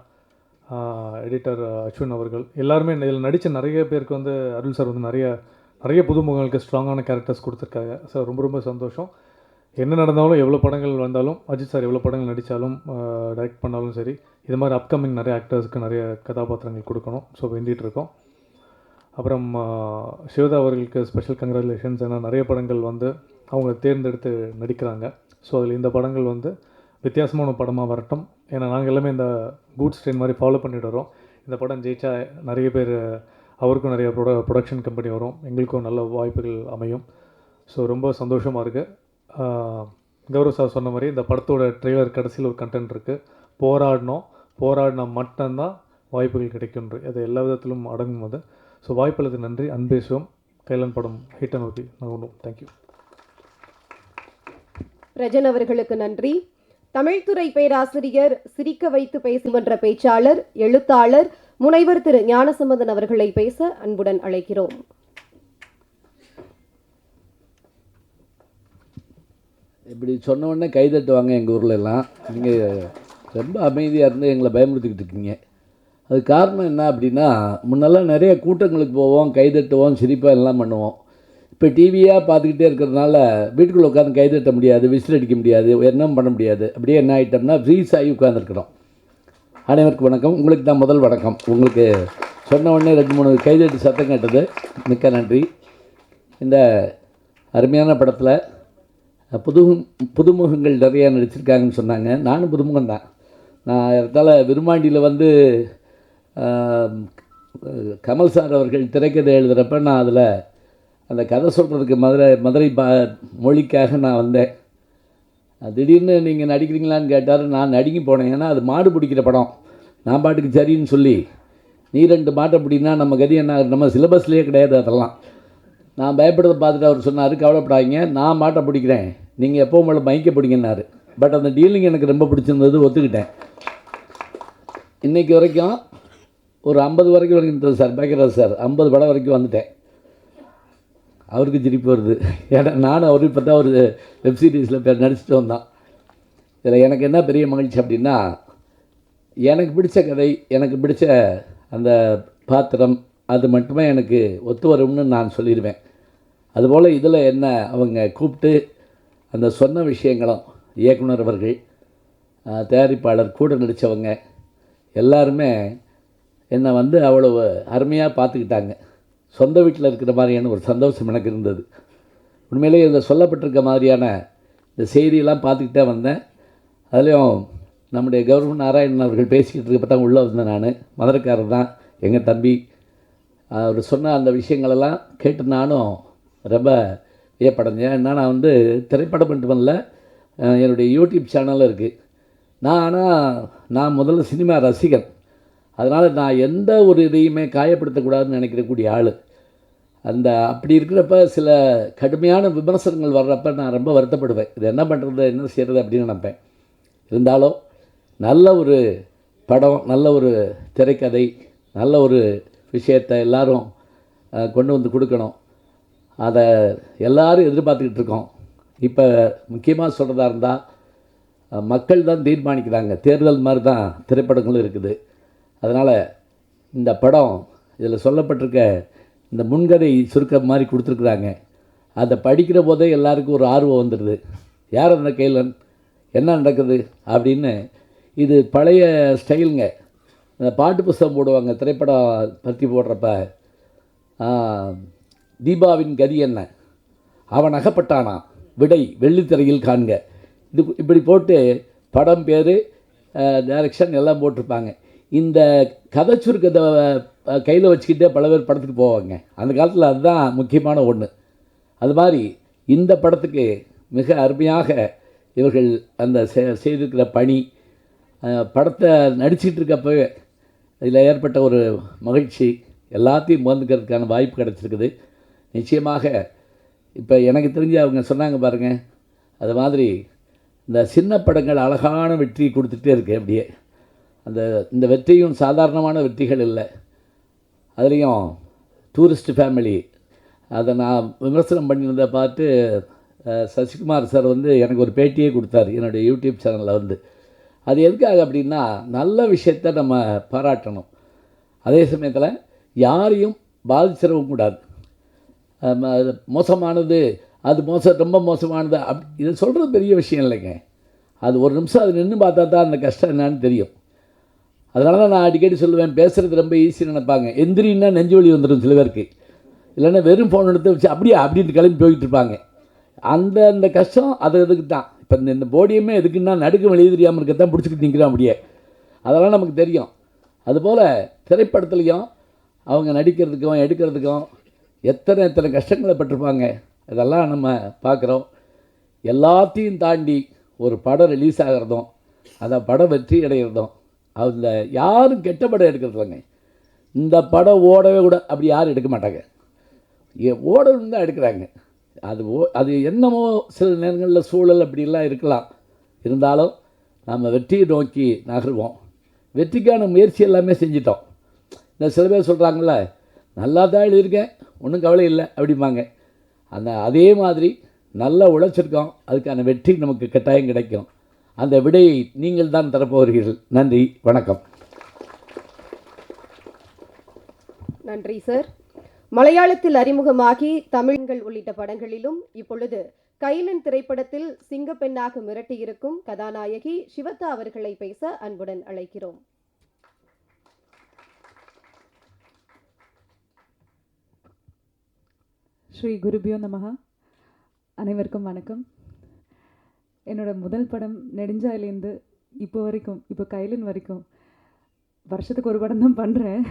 எடிட்டர் அஸ்வின் அவர்கள் எல்லாருமே இதில் நடித்த நிறைய பேருக்கு வந்து அருள் சார் வந்து நிறைய புதுமுகங்களுக்கு ஸ்ட்ராங்கான கேரக்டர்ஸ் கொடுத்துருக்காங்க. ஸோ ரொம்ப சந்தோஷம். என்ன நடந்தாலும் எவ்வளோ படங்கள் வந்தாலும் அஜித் சார் எவ்வளோ படங்கள் நடித்தாலும் டைரக்ட் பண்ணாலும் சரி, இது மாதிரி அப்கமிங் நிறைய ஆக்டர்ஸ்க்கு நிறைய கதாபாத்திரங்கள் கொடுக்கணும். ஸோ வேண்டிகிட்டு இருக்கோம். அப்புறம் சிவதா அவர்களுக்கு ஸ்பெஷல் கங்க்ராச்சுலேஷன்ஸ். ஏன்னா நிறைய படங்கள் வந்து அவங்க தேர்ந்தெடுத்து நடிக்கிறாங்க. ஸோ அதில் இந்த படங்கள் வந்து வித்தியாசமான படமாக வரட்டும். ஏன்னா நாங்கள் எல்லாமே இந்த கூட்ஸ் ட்ரெயின் மாதிரி ஃபாலோ பண்ணிட்டு வரோம். இந்த படம் ஜெயிச்சா நிறைய பேர் அவருக்கும் நிறைய ப்ரொடக்ஷன் கம்பெனி வரும், எங்களுக்கும் நல்ல வாய்ப்புகள் அமையும். ஸோ ரொம்ப சந்தோஷமாக இருக்குது. கௌரவ் சார் சொன்ன மாதிரி இந்த படத்தோட ட்ரெய்லர் கடைசியில் ஒரு கண்டென்ட் இருக்குது. போராடினா மட்டும்தான் வாய்ப்புகள் கிடைக்கும்ன்று அது எல்லா விதத்திலும் அடங்கும். அது ஸோ வாய்ப்புள்ளது நன்றி. அன்பேசுவோம். கைலான் படம் ஹிட் நோக்கி நாங்கள் தேங்க்யூ. பிரஜன் அவர்களுக்கு நன்றி. தமிழ்துறை பேராசிரியர், சிரிக்க வைத்து பேசுகின்ற பேச்சாளர், எழுத்தாளர் முனைவர் திரு ஞானசம்பந்தன் அவர்களை பேச அன்புடன் அழைக்கிறோம். இப்படி சொன்ன உடனே கைதட்டுவாங்க எங்கள் ஊரில் எல்லாம். நீங்கள் ரொம்ப அமைதியாக இருந்து எங்களை பயமுறுத்திக்கிட்டு இருக்கீங்க. அது காரணம் என்ன அப்படின்னா, முன்னெல்லாம் நிறைய கூட்டங்களுக்கு போவோம், கைதட்டுவோம், சிரிப்பாக எல்லாம் பண்ணுவோம். இப்போ டிவியாக பார்த்துக்கிட்டே இருக்கிறதுனால வீட்டுக்குள்ளே உட்காந்து கைதட்ட முடியாது, விசில் அடிக்க முடியாது, என்ன பண்ண முடியாது. அப்படியே என்ன ஆகிட்டோம்னா ஃப்ரீஸ் ஆகி உட்காந்துருக்குறோம். அனைவருக்கும் வணக்கம். உங்களுக்கு தான் முதல் வணக்கம். உங்களுக்கு சொன்ன உடனே 2-3 கைதட்டு சத்தம் கேட்டது, மிக்க நன்றி. இந்த அருமையான படத்தில் புதுமுகங்கள் நிறையா நடிச்சிருக்காங்கன்னு சொன்னாங்க. நானும் புதுமுகம் தான். நான் இடத்தால விருமாண்டியில் வந்து கமல் சார் அவர்கள் திரைக்கதை எழுதுகிறப்ப நான் அதில் அந்த கதை சொல்கிறதுக்கு மதுரை மொழிக்காக நான் வந்தேன். திடீர்னு நீங்கள் நடிக்கிறீங்களான்னு கேட்டார். நான் நடுங்கி போனேன். ஏன்னா அது மாடு பிடிக்கிற படம். நான் பாட்டுக்கு சரின்னு சொல்லி நீ 2 மாட்டை பிடினா நம்ம கதி என்ன, நம்ம சிலபஸ்லேயே கிடையாது அதெல்லாம். நான் பயப்படுறதை பார்த்துட்டு அவர் சொன்னார், கவலைப்படாதீங்க, நான் மாட்டை பிடிக்கிறேன், நீங்கள் எப்போவும் மேலே மைக்க பிடிங்கன்னாரு. பட் அந்த டீலிங் எனக்கு ரொம்ப பிடிச்சிருந்தது, ஒத்துக்கிட்டேன். இன்றைக்கி வரைக்கும் ஒரு 50 வரைக்கும் வந்துட்டேன் சார். பாக்கியராஜ் சார் 50 படம் வரைக்கும் வந்துட்டேன். அவருக்கு சிரிப்பு வருது. ஏன்னா நானும் அவரு இப்போ தான் ஒரு வெப்சீரிஸில் நடிச்சுட்டு வந்தான். இதில் எனக்கு என்ன பெரிய மகிழ்ச்சி அப்படின்னா, எனக்கு பிடிச்ச கதை, எனக்கு பிடிச்ச அந்த பாத்திரம், அது மட்டுமே எனக்கு ஒத்து வரும்னு நான் சொல்லிடுவேன். அதுபோல் இதில் என்ன அவங்க கூப்பிட்டு அந்த சொன்ன விஷயங்களும் இயக்குனர் அவர்கள், தயாரிப்பாளர், கூட நடித்தவங்க எல்லாருமே என்னை வந்து அவ்வளவு அருமையாக பார்த்துக்கிட்டாங்க. சொந்த வீட்டில் இருக்கிற மாதிரியான ஒரு சந்தோஷம் எனக்கு இருந்தது. உண்மையிலேயே இதில் சொல்லப்பட்டிருக்க மாதிரியான இந்த செய்தியெல்லாம் பார்த்துக்கிட்டே வந்தேன். அதுலேயும் நம்முடைய கௌரவ நாராயணன் அவர்கள் பேசிக்கிட்டு இருக்கப்போ தான் உள்ளே வந்தேன். நான் மதுரைக்காரர் தான், எங்கள் தம்பி. அவர் சொன்ன அந்த விஷயங்களெல்லாம் கேட்டு நானும் ரொம்ப வியப்படைஞ்சேன். ஏன்னா நான் வந்து திரைப்படம் மட்டும் பண்ணல, என்னுடைய யூடியூப் சேனலும் இருக்குது. நான் முதல்ல சினிமா ரசிகன். அதனால் நான் எந்த ஒரு இதையுமே காயப்படுத்தக்கூடாதுன்னு நினைக்கிறக்கூடிய ஆள். அப்படி இருக்கிறப்ப சில கடுமையான விமர்சனங்கள் வர்றப்ப நான் ரொம்ப வருத்தப்படுவேன். இது என்ன பண்ணுறது, என்ன செய்கிறது அப்படின்னு நினைப்பேன். இருந்தாலும் நல்ல ஒரு படம், நல்ல ஒரு திரைக்கதை, நல்ல ஒரு விஷயத்தை எல்லாரும் கொண்டு வந்து கொடுக்கணும். அதை எல்லோரும் எதிர்பார்த்துக்கிட்டு இருக்கோம். இப்போ முக்கியமாக சொல்கிறதா இருந்தால், மக்கள் தான் தீர்மானிக்கிறாங்க. தேர்தல் மாதிரி தான் திரைப்படங்களும் இருக்குது. அதனால் இந்த படம், இதில் சொல்லப்பட்டிருக்க இந்த முன்கதை சுருக்கம் மாதிரி கொடுத்துருக்குறாங்க. அதை படிக்கிற போதே எல்லாருக்கும் ஒரு ஆர்வம் வந்துடுது. யார் அந்த கைலன், என்ன நடக்குது அப்படின்னு. இது பழைய ஸ்டைலுங்க. இந்த பாட்டு புஸ்தகம் போடுவாங்க திரைப்படம் பற்றி போடுறப்ப, தீபாவின் கதி என்ன, அவன் அகப்பட்டானா, விடை வெள்ளித்திரையில் காண்க, இப்படி போட்டு படம் பேர், டைரக்ஷன் எல்லாம் போட்டிருப்பாங்க. இந்த கதை சுருக்கத்தை கையில் வச்சுக்கிட்டே பல பேர் படத்துக்கு போவாங்க. அந்த காலத்தில் அதுதான் முக்கியமான ஒன்று. அது மாதிரி இந்த படத்துக்கு மிக அருமையாக இவர்கள் அந்த செய்திருக்கிற பணி, படத்தை நடிச்சிட்டு இருக்கப்பவே இதில் ஏற்பட்ட ஒரு மகிழ்ச்சி எல்லாத்தையும் பகிர்ந்துக்கிறதுக்கான வாய்ப்பு கிடச்சிருக்குது. நிச்சயமாக இப்போ எனக்கு தெரிஞ்சு அவங்க சொன்னாங்க பாருங்கள், அது மாதிரி இந்த சின்ன படங்கள் அழகான வெற்றி கொடுத்துட்டே இருக்கு. அப்படியே இந்த வெற்றியும் சாதாரணமான வெற்றிகள் இல்லை. அதுலேயும் டூரிஸ்ட் ஃபேமிலி அதை நான் விமர்சனம் பண்ணியிருந்த பார்த்து சசிகுமார் சார் வந்து எனக்கு ஒரு பேட்டியே கொடுத்தார் என்னுடைய யூடியூப் சேனலில் வந்து. அது எதுக்காக அப்படின்னா, நல்ல விஷயத்தை நம்ம பாராட்டணும், அதே சமயத்தில் யாரையும் பாதிச்சிடவும் கூடாது. மோசமானது அது ரொம்ப மோசமானது இது சொல்கிறது பெரிய விஷயம் இல்லைங்க. அது ஒரு நிமிஷம் அது நின்று பார்த்தா தான் அந்த கஷ்டம் என்னான்னு தெரியும். அதனால தான் நான் அடிக்கடி சொல்லுவேன், பேசுகிறது ரொம்ப ஈஸின்னு நினைப்பாங்க. எந்திரின்னா நெஞ்சு வலி வந்துடும் சில பேருக்கு. இல்லைன்னா வெறும் ஃபோன் எடுத்து வச்சு அப்படின்ட்டு கிளம்பி போயிட்டு இருப்பாங்க. அந்த கஷ்டம் அதுக்கு தான். இப்போ இந்த போடியமே எதுக்குன்னா நடுக்க வெளியே தெரியாமல் இருக்கத்தான் பிடிச்சிக்கிட்டு நிற்கிறோம் அப்படியே. அதெல்லாம் நமக்கு தெரியும். அதுபோல் திரைப்படத்துலேயும் அவங்க நடிக்கிறதுக்கும் எடுக்கிறதுக்கும் எத்தனை கஷ்டங்களை பட்டிருப்பாங்க. இதெல்லாம் நம்ம பார்க்குறோம். எல்லாத்தையும் தாண்டி ஒரு படம் ரிலீஸ் ஆகிறதும் அந்த படம் வெற்றி அடைகிறதும், அதில் யாரும் கெட்ட படம் எடுக்கிறது இல்லைங்க. இந்த படம் ஓடவே கூட அப்படி யாரும் எடுக்க மாட்டாங்க. ஓடணும் தான் எடுக்கிறாங்க. அது என்னமோ சில நேரங்களில் சூழல் அப்படிலாம் இருக்கலாம். இருந்தாலும் நம்ம வெற்றியை நோக்கி நகருவோம். வெற்றிக்கான முயற்சி எல்லாமே செஞ்சிட்டோம். இந்த சில பேர் சொல்கிறாங்கள, நல்லா தான் எழுதியிருக்கேன், ஒன்றும் கவலை இல்லை அப்படிம்பாங்க. அதே மாதிரி நல்லா உழைச்சிருக்கோம், அதுக்கான வெற்றி நமக்கு கட்டாயம் கிடைக்கும். அந்த விடையை நீங்கள் தான் தரப்போகிறீர்கள். நன்றி, வணக்கம். நன்றி சார். மலையாளத்தில் அறிமுகமாகி தமிழ்கள் உள்ளிட்ட படங்களிலும் இப்பொழுது கைலன் திரைப்படத்தில் சிங்கப்பெண்ணாக மிரட்டியிருக்கும் கதாநாயகி சிவதா அவர்களை பேச அன்புடன் அழைக்கிறோம். ஸ்ரீ குருபியோ நமஹா. அனைவருக்கும் வணக்கம். என்னோட முதல் படம் நெடுஞ்சாயிலேருந்து இப்போ கைலன் வரைக்கும் வருஷத்துக்கு ஒரு படம் தான் பண்ணுறேன்.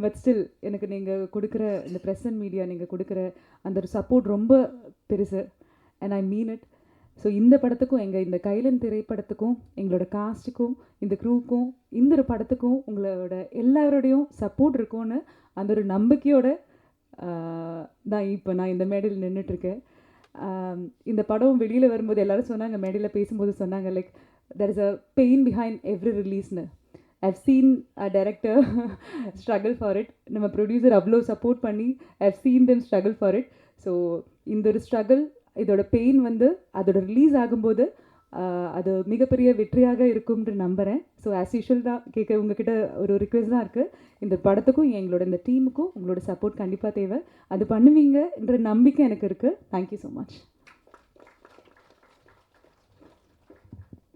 பட் ஸ்டில் எனக்கு நீங்கள் கொடுக்குற இந்த ப்ரெஸ் அண்ட் மீடியா நீங்கள் கொடுக்குற அந்த ஒரு சப்போர்ட் ரொம்ப பெருசு. And I mean it. So இந்த படத்துக்கும் இந்த கைலன் திரைப்படத்துக்கும் எங்களோட காஸ்ட்டுக்கும் இந்த க்ரூக்கும் இந்த ஒரு படத்துக்கும் உங்களோட எல்லாரோடையும் சப்போர்ட் இருக்கும்னு அந்த ஒரு நம்பிக்கையோட தான் இப்போ நான் இந்த மேடையில் நின்றுட்டுருக்கேன். இந்த படம் வெளியில் வரும்போது எல்லோரும் சொன்னாங்க, மேடையில் பேசும்போது சொன்னாங்க, like there is a pain behind every ரிலீஸ்னு. I've seen a director struggle for it. நம்ம ப்ரொடியூசர் அவ்வளோ சப்போர்ட் பண்ணி I've seen them struggle for it. So இந்த ஒரு ஸ்ட்ரகிள், இதோட பெயின் அதோட ரிலீஸ் ஆகும்போது அது மிகப்பெரிய வெற்றியாக இருக்கும்னு நம்புகிறேன். ஸோ ஆஸ் யூஷுவல் தான் உங்ககிட்ட ஒரு ரிக்வெஸ்ட் தான் இருக்குது. இந்த படத்துக்கும் எங்களோட இந்த டீமுக்கும் உங்களோட சப்போர்ட் கண்டிப்பாக தேவை. அது பண்ணுவீங்கன்ற நம்பிக்கை எனக்கு இருக்குது. Thank you so much.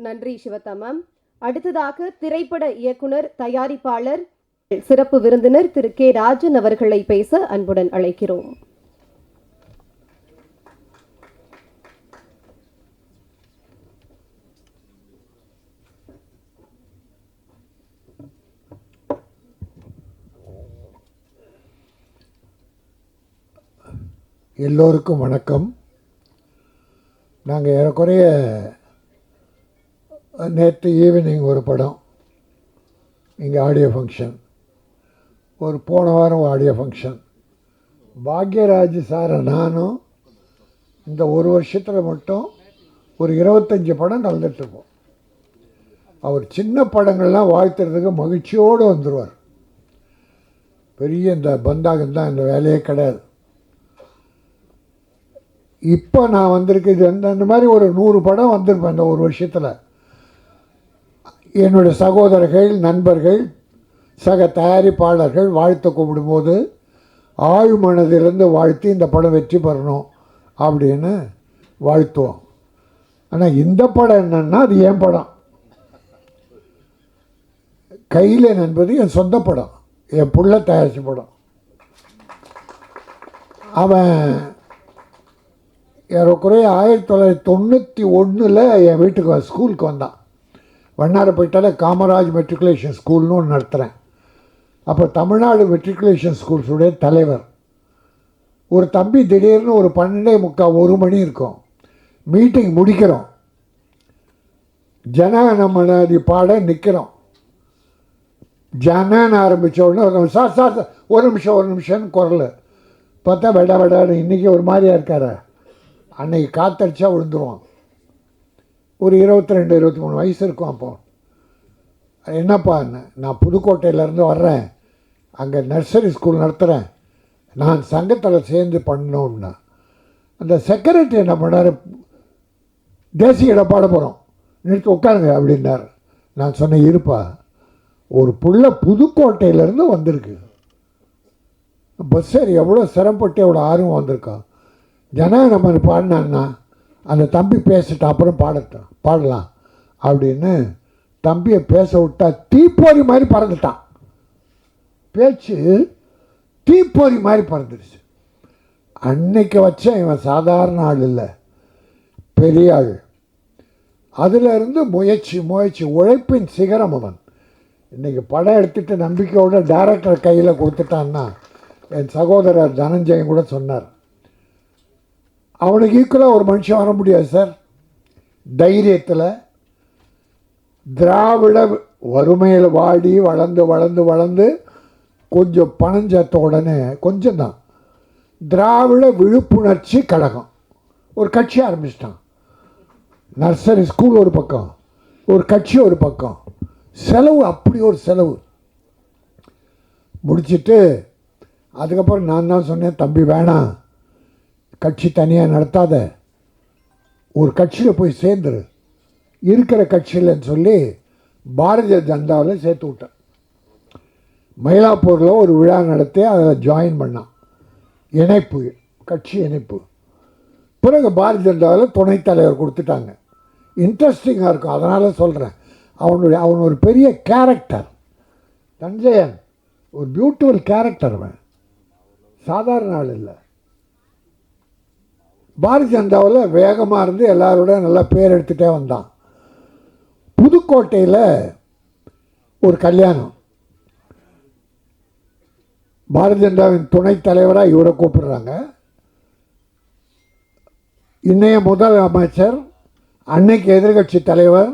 நன்றி சிவதா மேம். அடுத்ததாக திரைப்பட இயக்குனர், தயாரிப்பாளர், சிறப்பு விருந்தினர் திரு கே ராஜன் அவர்களை பேச அன்புடன் அழைக்கிறோம். எல்லோருக்கும் வணக்கம். நாங்கள் ஏறக்குறைய நேற்று ஈவினிங் ஒரு படம் இங்கே ஆடியோ ஃபங்க்ஷன், போன வாரம் ஆடியோ ஃபங்க்ஷன். பாக்யராஜ் சாரை நானும் இந்த ஒரு வருஷத்தில் மட்டும் ஒரு 25 படம் நடந்துட்டுருக்கோம். அவர் சின்ன படங்கள்லாம் வாழ்த்துறதுக்கு மகிழ்ச்சியோடு வந்துடுவார். பெரிய இந்த பந்தாகந்தான் இந்த வேலையே கிடையாது. இப்போ நான் வந்திருக்கு அந்த மாதிரி ஒரு 100 படம் வந்திருப்பேன் இந்த ஒரு வருஷத்தில். என்னுடைய சகோதரர்கள், நண்பர்கள், சக தயாரிப்பாளர்கள் வாழ்த்து கூப்பிடும்போது ஆழ்மனதிலிருந்து வாழ்த்தி இந்த படம் வெற்றி பெறணும் அப்படின்னு வாழ்த்துவோம். ஆனால் இந்த படம் என்னன்னா, அது என் படம். கைலன் என்பது என் சொந்த படம், என் புள்ள தயாரித்த படம். அவன் ஏறக்குறைய 1991 என் வீட்டுக்கு ஸ்கூலுக்கு வந்தான். வண்ணாரப்பேட்டையில் காமராஜ் மெட்ரிகுலேஷன் ஸ்கூல்னு ஒன்று நடத்துகிறேன். அப்போ தமிழ்நாடு மெட்ரிகுலேஷன் ஸ்கூல்ஸுடைய தலைவர் ஒரு தம்பி திடீர்னு ஒரு 12:45 1 மணி இருக்கும், மீட்டிங் முடிக்கிறோம், ஜனகணமனதி பாட நிற்கிறோம். ஜனன்னு ஆரம்பித்த உடனே சார் சார் ஒரு நிமிஷம்னு குரல் பார்த்தா வெடான்னு இன்றைக்கி ஒரு மாதிரியாக இருக்கார். அன்னைக்கு காத்தடிச்சா விழுந்துருவான். ஒரு 22 23 வயசு இருக்கும். அப்போது என்னப்பா நான் புதுக்கோட்டையிலேருந்து வர்றேன், அங்கே நர்சரி ஸ்கூல் நடத்துகிறேன், நான் சங்கத்தில் சேர்ந்து பண்ணோம்னா அந்த செக்ரட்டரி என்ன பண்ணார், தேசிய இடம் பாட போகிறோம், நிறுத்தி உட்காருங்க அப்படின்னார். நான் சொன்னேன், இருப்பா, ஒரு புள்ள புதுக்கோட்டையிலேருந்து வந்திருக்கு, பஸ்ஸர் எவ்வளோ சிரமப்பட்டு எவ்வளோ ஆர்வம் வந்திருக்கோம், ஜனகணமன பாடினான்னா அந்த தம்பி பேசிட்டு அப்புறம் பாடலாம் அப்படின்னு தம்பியை பேச விட்டா தீப்பொறி மாதிரி பறந்துட்டான். பேச்சு தீப்பொறி மாதிரி பறந்துடுச்சு. அன்னைக்கு வச்ச இவன் சாதாரண ஆள் இல்லை, பெரிய ஆள். அதிலிருந்து முயற்சி உழைப்பின் சிகரம் அவன். இன்றைக்கி படம் எடுத்துகிட்டு நம்பிக்கையோட டைரக்டர் கையில் கொடுத்துட்டான்னா, என் சகோதரர் தனஞ்சயன் கூட சொன்னார், அவனுக்கு ஈக்குவலாக ஒரு மனுஷன் வர முடியாது சார். தைரியத்தில் திராவிட வறுமையில் வாடி வளர்ந்து கொஞ்சம் பணம் சேர்த்த உடனே கொஞ்சம் தான் திராவிட விழிப்புணர்ச்சி கழகம் ஒரு கட்சி ஆரம்பிச்சிட்டான். நர்சரி ஸ்கூல் ஒரு பக்கம், ஒரு கட்சி ஒரு பக்கம், செலவு அப்படி ஒரு செலவு முடிச்சுட்டு அதுக்கப்புறம் நான் தான் சொன்னேன், தம்பி வேணாம், கட்சி தனியாக நடத்தாத, ஒரு கட்சியில் போய் சேர்ந்துரு, இருக்கிற கட்சியில்ன்னு சொல்லி பாரதிய ஜனதாவில் சேர்த்து விட்டேன். மயிலாப்பூரில் ஒரு விழா நடத்தி அதில் ஜாயின் பண்ணான், இணைப்பு, கட்சி இணைப்பு. பிறகு பாரதிய ஜனதாவில் துணைத் தலைவர் கொடுத்துட்டாங்க. இன்ட்ரெஸ்டிங்காக இருக்கும், அதனால் சொல்கிறேன். அவன் ஒரு பெரிய கேரக்டர், தஞ்சையன் ஒரு பியூட்டிஃபுல் கேரக்டர், அவன் சாதாரண ஆள் இல்லை. பாரதிய ஜனதாவில் வேகமாக இருந்து எல்லாரோட நல்லா பேர் எடுத்துகிட்டே வந்தான். புதுக்கோட்டையில் ஒரு கல்யாணம், பாரதிய ஜனதாவின் துணைத் தலைவராக இவரை கூப்பிடுறாங்க. இன்றைய முதல் அமைச்சர், அன்னைக்கு எதிர்கட்சி தலைவர்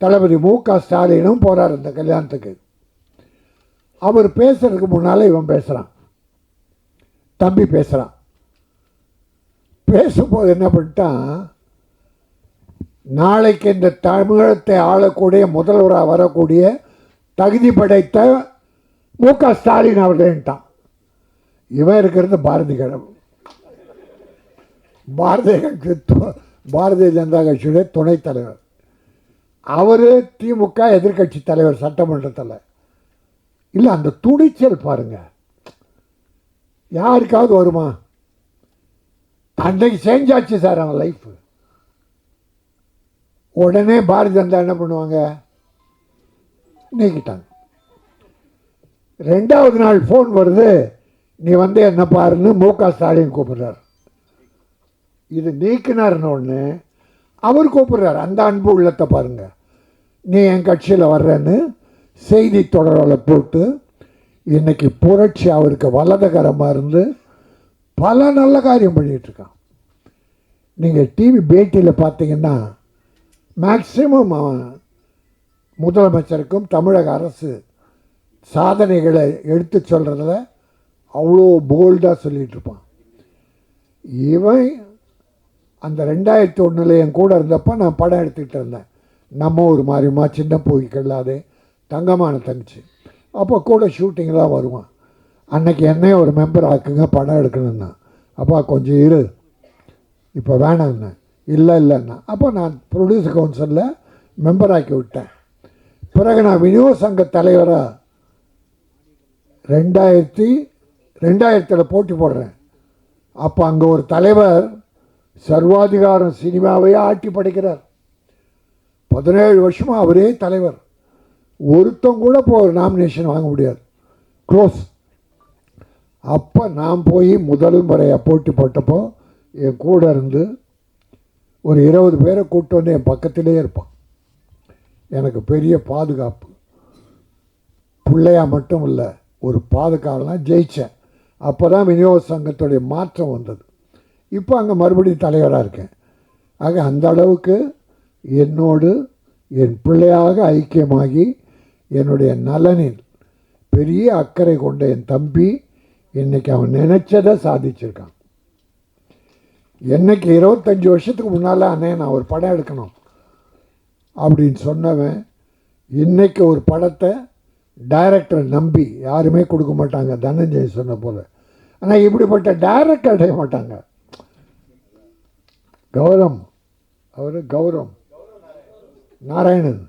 தளபதி மு.க. ஸ்டாலினும் போகிறார் இந்த கல்யாணத்துக்கு. அவர் பேசுறதுக்கு முன்னால் இவன் பேசுகிறான், தம்பி பேசுகிறான். பேசும்போது என்ன பண்ணிட்டான், நாளைக்கு இந்த தமிழகத்தை ஆளக்கூடிய முதல்வராக வரக்கூடிய தகுதி படைத்த மு.க. ஸ்டாலின் அவர்கள்ட்டான். இவன் இருக்கிறது பாரதிய ஜனதா கட்சியுடைய துணைத் தலைவர். அவர் திமுக எதிர்கட்சி தலைவர் சட்டமன்றத்தில். இல்லை, அந்த துணிச்சல் பாருங்க, யாருக்காவது வருமா? அன்றைக்கு செஞ்சாச்சு சார் அவன் லைஃப். உடனே பாரதிய ஜனதா என்ன பண்ணுவாங்க, நீக்கிட்டாங்க. 2வது நாள் ஃபோன் வருது, நீ வந்து என்ன பாருன்னு மு.க. ஸ்டாலின் கூப்பிடுறார். இது நீக்கினார்னு ஒன்று அவர் கூப்பிடுறார். அந்த அன்பு உள்ளத்தை பாருங்க, நீ என் கட்சியில் வர்றேன்னு செய்தி தொடரில் போட்டு இன்னைக்கு புரட்சி அவருக்கு வலதுகரமாக இருந்து பல நல்ல காரியம் பண்ணிகிட்ருக்கான். நீங்கள் டிவி பேட்டியில் பார்த்தீங்கன்னா மேக்சிமம் அவன் முதலமைச்சருக்கும் தமிழக அரசு சாதனைகளை எடுத்து சொல்கிறதுல அவ்வளோ போல்டாக சொல்லிகிட்டு இருப்பான். இவன் அந்த 2001 என் கூட இருந்தப்போ நான் படம் எடுத்துக்கிட்டு இருந்தேன். நம்ம ஒரு மாதிரிமா சின்ன போய் கல்லாதே தங்கமான தங்கச்சி, அப்போ கூட ஷூட்டிங்கெலாம் வருவான். அன்னைக்கு என்னையும் ஒரு மெம்பர் ஆக்குங்க, படம் எடுக்கணுன்னா. அப்பா கொஞ்சம் இரு, இப்போ வேணாண்ணா. இல்லைன்னா அப்போ நான் ப்ரொடியூசர் கவுன்சிலில் மெம்பர் ஆக்கி விட்டேன். பிறகு நான் விநியோக சங்க தலைவராக 2000 போட்டி போடுறேன். அப்போ அங்கே ஒரு தலைவர் சர்வாதிகாரம் சினிமாவையே ஆட்டி படைக்கிறார். 17 வருஷமாக அவரே தலைவர். ஒருத்தம் கூட இப்போ ஒரு நாமினேஷன் வாங்க முடியாது, க்ளோஸ். அப்போ நான் போய் முதல் முறையாக போட்டி போட்டப்போ என் கூட இருந்து ஒரு 20 பேரை கூப்பிட்டு வந்து என் பக்கத்திலே இருப்பான். எனக்கு பெரிய பாதுகாப்பு. பிள்ளையா மட்டும் இல்லை, ஒரு பாதுகாவலாம் ஜெயித்தேன். அப்போ தான் விநியோக சங்கத்துடைய மாற்றம் வந்தது. இப்போ அங்கே மறுபடியும் தலைவராக இருக்கேன். ஆக அந்த அளவுக்கு என்னோடு என் பிள்ளையாக ஐக்கியமாகி என்னுடைய நலனில் பெரிய அக்கறை கொண்ட என் தம்பி இன்றைக்கி அவன் நினச்சதை சாதிச்சிருக்கான். என்னைக்கு 25 வருஷத்துக்கு முன்னால் அண்ணே நான் ஒரு படம் எடுக்கணும் அப்படின்னு சொன்னவன் இன்றைக்கி ஒரு படத்தை டைரக்டரை நம்பி யாருமே கொடுக்க மாட்டாங்க, தனஞ்சய் சொன்ன போல. ஆனால் இப்படிப்பட்ட டைரக்டர் அடைய மாட்டாங்க. கௌரவம் நாராயணன்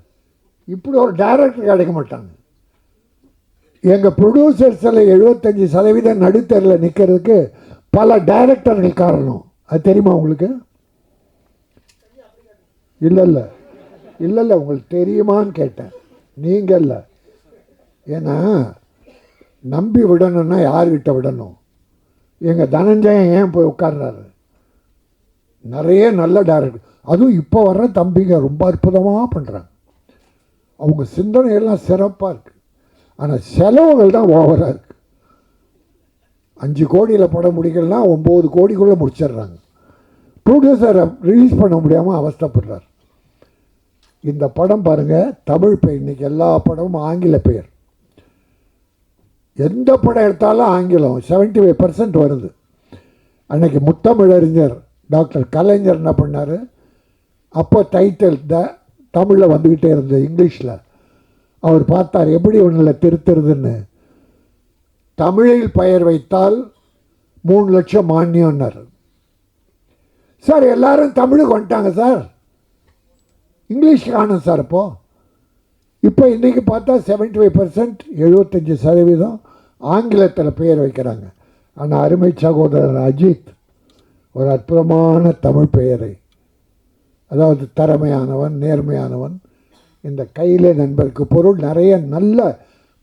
இப்படி ஒரு டைரக்டர் கிடைக்க மாட்டாங்க. எங்கள் ப்ரொடியூசர்ஸில் 75% நடுத்தரில் நிற்கிறதுக்கு பல டைரக்டர்கள் காரணம். அது தெரியுமா உங்களுக்கு? இல்லை உங்களுக்கு தெரியுமான்னு கேட்டேன். நீங்கள் இல்லை. ஏன்னா நம்பி விடணும்னா யார்கிட்ட விடணும்? எங்கள் தனஞ்சயன் ஏன் போய் உட்கார்றாரு? நிறைய நல்ல டைரக்டர், அதுவும் இப்போ வர்ற தம்பிங்க ரொம்ப அற்புதமாக பண்ணுறாங்க. அவங்க சிந்தனையெல்லாம் சிறப்பாக இருக்குது. ஆனால் செலவுகள் தான் ஓவராக இருக்குது. 5 கோடியில் படம் முடிக்கலன்னா 9 கோடிக்குள்ளே முடிச்சிடுறாங்க. ப்ரொடியூசரை ரிலீஸ் பண்ண முடியாமல் அவஸ்தைப்படுறார். இந்த படம் பாருங்கள், தமிழ் பெயர். இன்றைக்கி எல்லா படமும் ஆங்கில பெயர். எந்த படம் எடுத்தாலும் ஆங்கிலம் 75% வருது. அன்றைக்கி முத்தமிழறிஞர் டாக்டர் கலைஞர் என்ன பண்ணார்? அப்போ டைட்டில் தமிழில் வந்துக்கிட்டே இருந்தது, இங்கிலீஷில். அவர் பார்த்தார் எப்படி ஒன்றில் திருத்துறதுன்னு. தமிழில் பெயர் வைத்தால் 3 லட்சம் மானியம்னார். சார் எல்லாரும் தமிழுக்கு வந்துட்டாங்க சார், இங்கிலீஷ் காணும் சார். இப்போ இன்றைக்கி பார்த்தா 75% 75% ஆங்கிலத்தில் பெயர் வைக்கிறாங்க. ஆனால் அருமை சகோதரர் அஜித் ஒரு அற்புதமான தமிழ் பெயரை, அதாவது திறமையானவன், நேர்மையானவன், இந்த கையிலே நண்பருக்கு பொருள், நிறைய நல்ல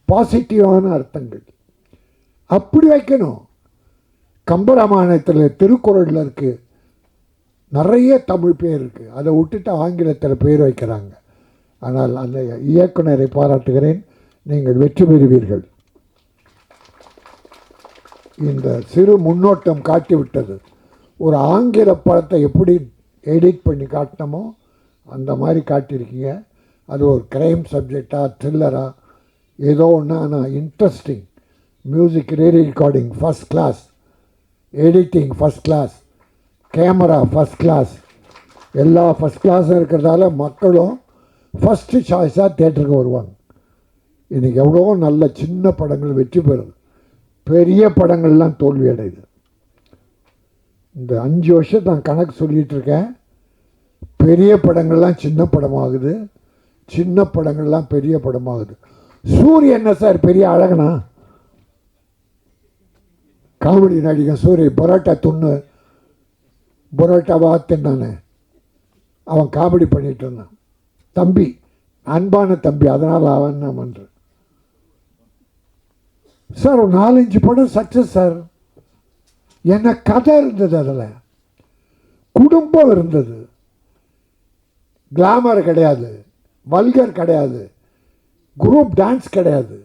பாசிட்டிவான அர்த்தங்கள் அப்படி வைக்கணும். கம்பராமாயணத்தில் திருக்குறளில் இருக்குது, நிறைய தமிழ் பேர் இருக்குது. அதை விட்டுட்டு ஆங்கிலத்தில் பேர் வைக்கிறாங்க. ஆனால் அந்த இயக்குனரை பாராட்டுகிறேன், நீங்கள் வெற்றி பெறுவீர்கள். இந்த சிறு முன்னோட்டம் காட்டிவிட்டது. ஒரு ஆங்கில படத்தை எப்படி எடிட் பண்ணி காட்டினமோ அந்த மாதிரி காட்டியிருக்கீங்க. அது ஒரு க்ரைம் சப்ஜெக்டாக, த்ரில்லராக, ஏதோ ஒன்று. ஆனால் interesting. Music recording first class, editing first class, camera first class, எல்லா ஃபஸ்ட் கிளாஸும் இருக்கிறதால மக்களும் ஃபஸ்ட்டு சாய்ஸாக தேட்டருக்கு வருவாங்க. இன்றைக்கி எவ்வளோ நல்ல சின்ன படங்கள் வெற்றி பெறுது, பெரிய படங்கள்லாம் தோல்வி அடையுது. இந்த 5 வருஷம் நான் கணக்கு சொல்லிகிட்டு இருக்கேன். பெரிய படங்கள்லாம் சின்ன படமாகுது, சின்ன படங்கள்லாம் பெரிய படமாகுது. சூரிய என்ன சார் பெரிய அழகனா? காமெடி நடிகன் சூரிய பரோட்டா பரோட்டாவா தின்னானே, அவன் காமெடி பண்ணிகிட்டு இருந்தான். தம்பி, அன்பான தம்பி, அதனால் அவன் என்ன பண்ணுறேன் சார். ஒரு 4-5 படம் சக்ஸஸ் சார். என்ன கதை இருந்தது, அதில் குடும்பம் இருந்தது, கிளாமர் கிடையாது, வல்கர் கிடையாது, குரூப் டான்ஸ் கிடையாது,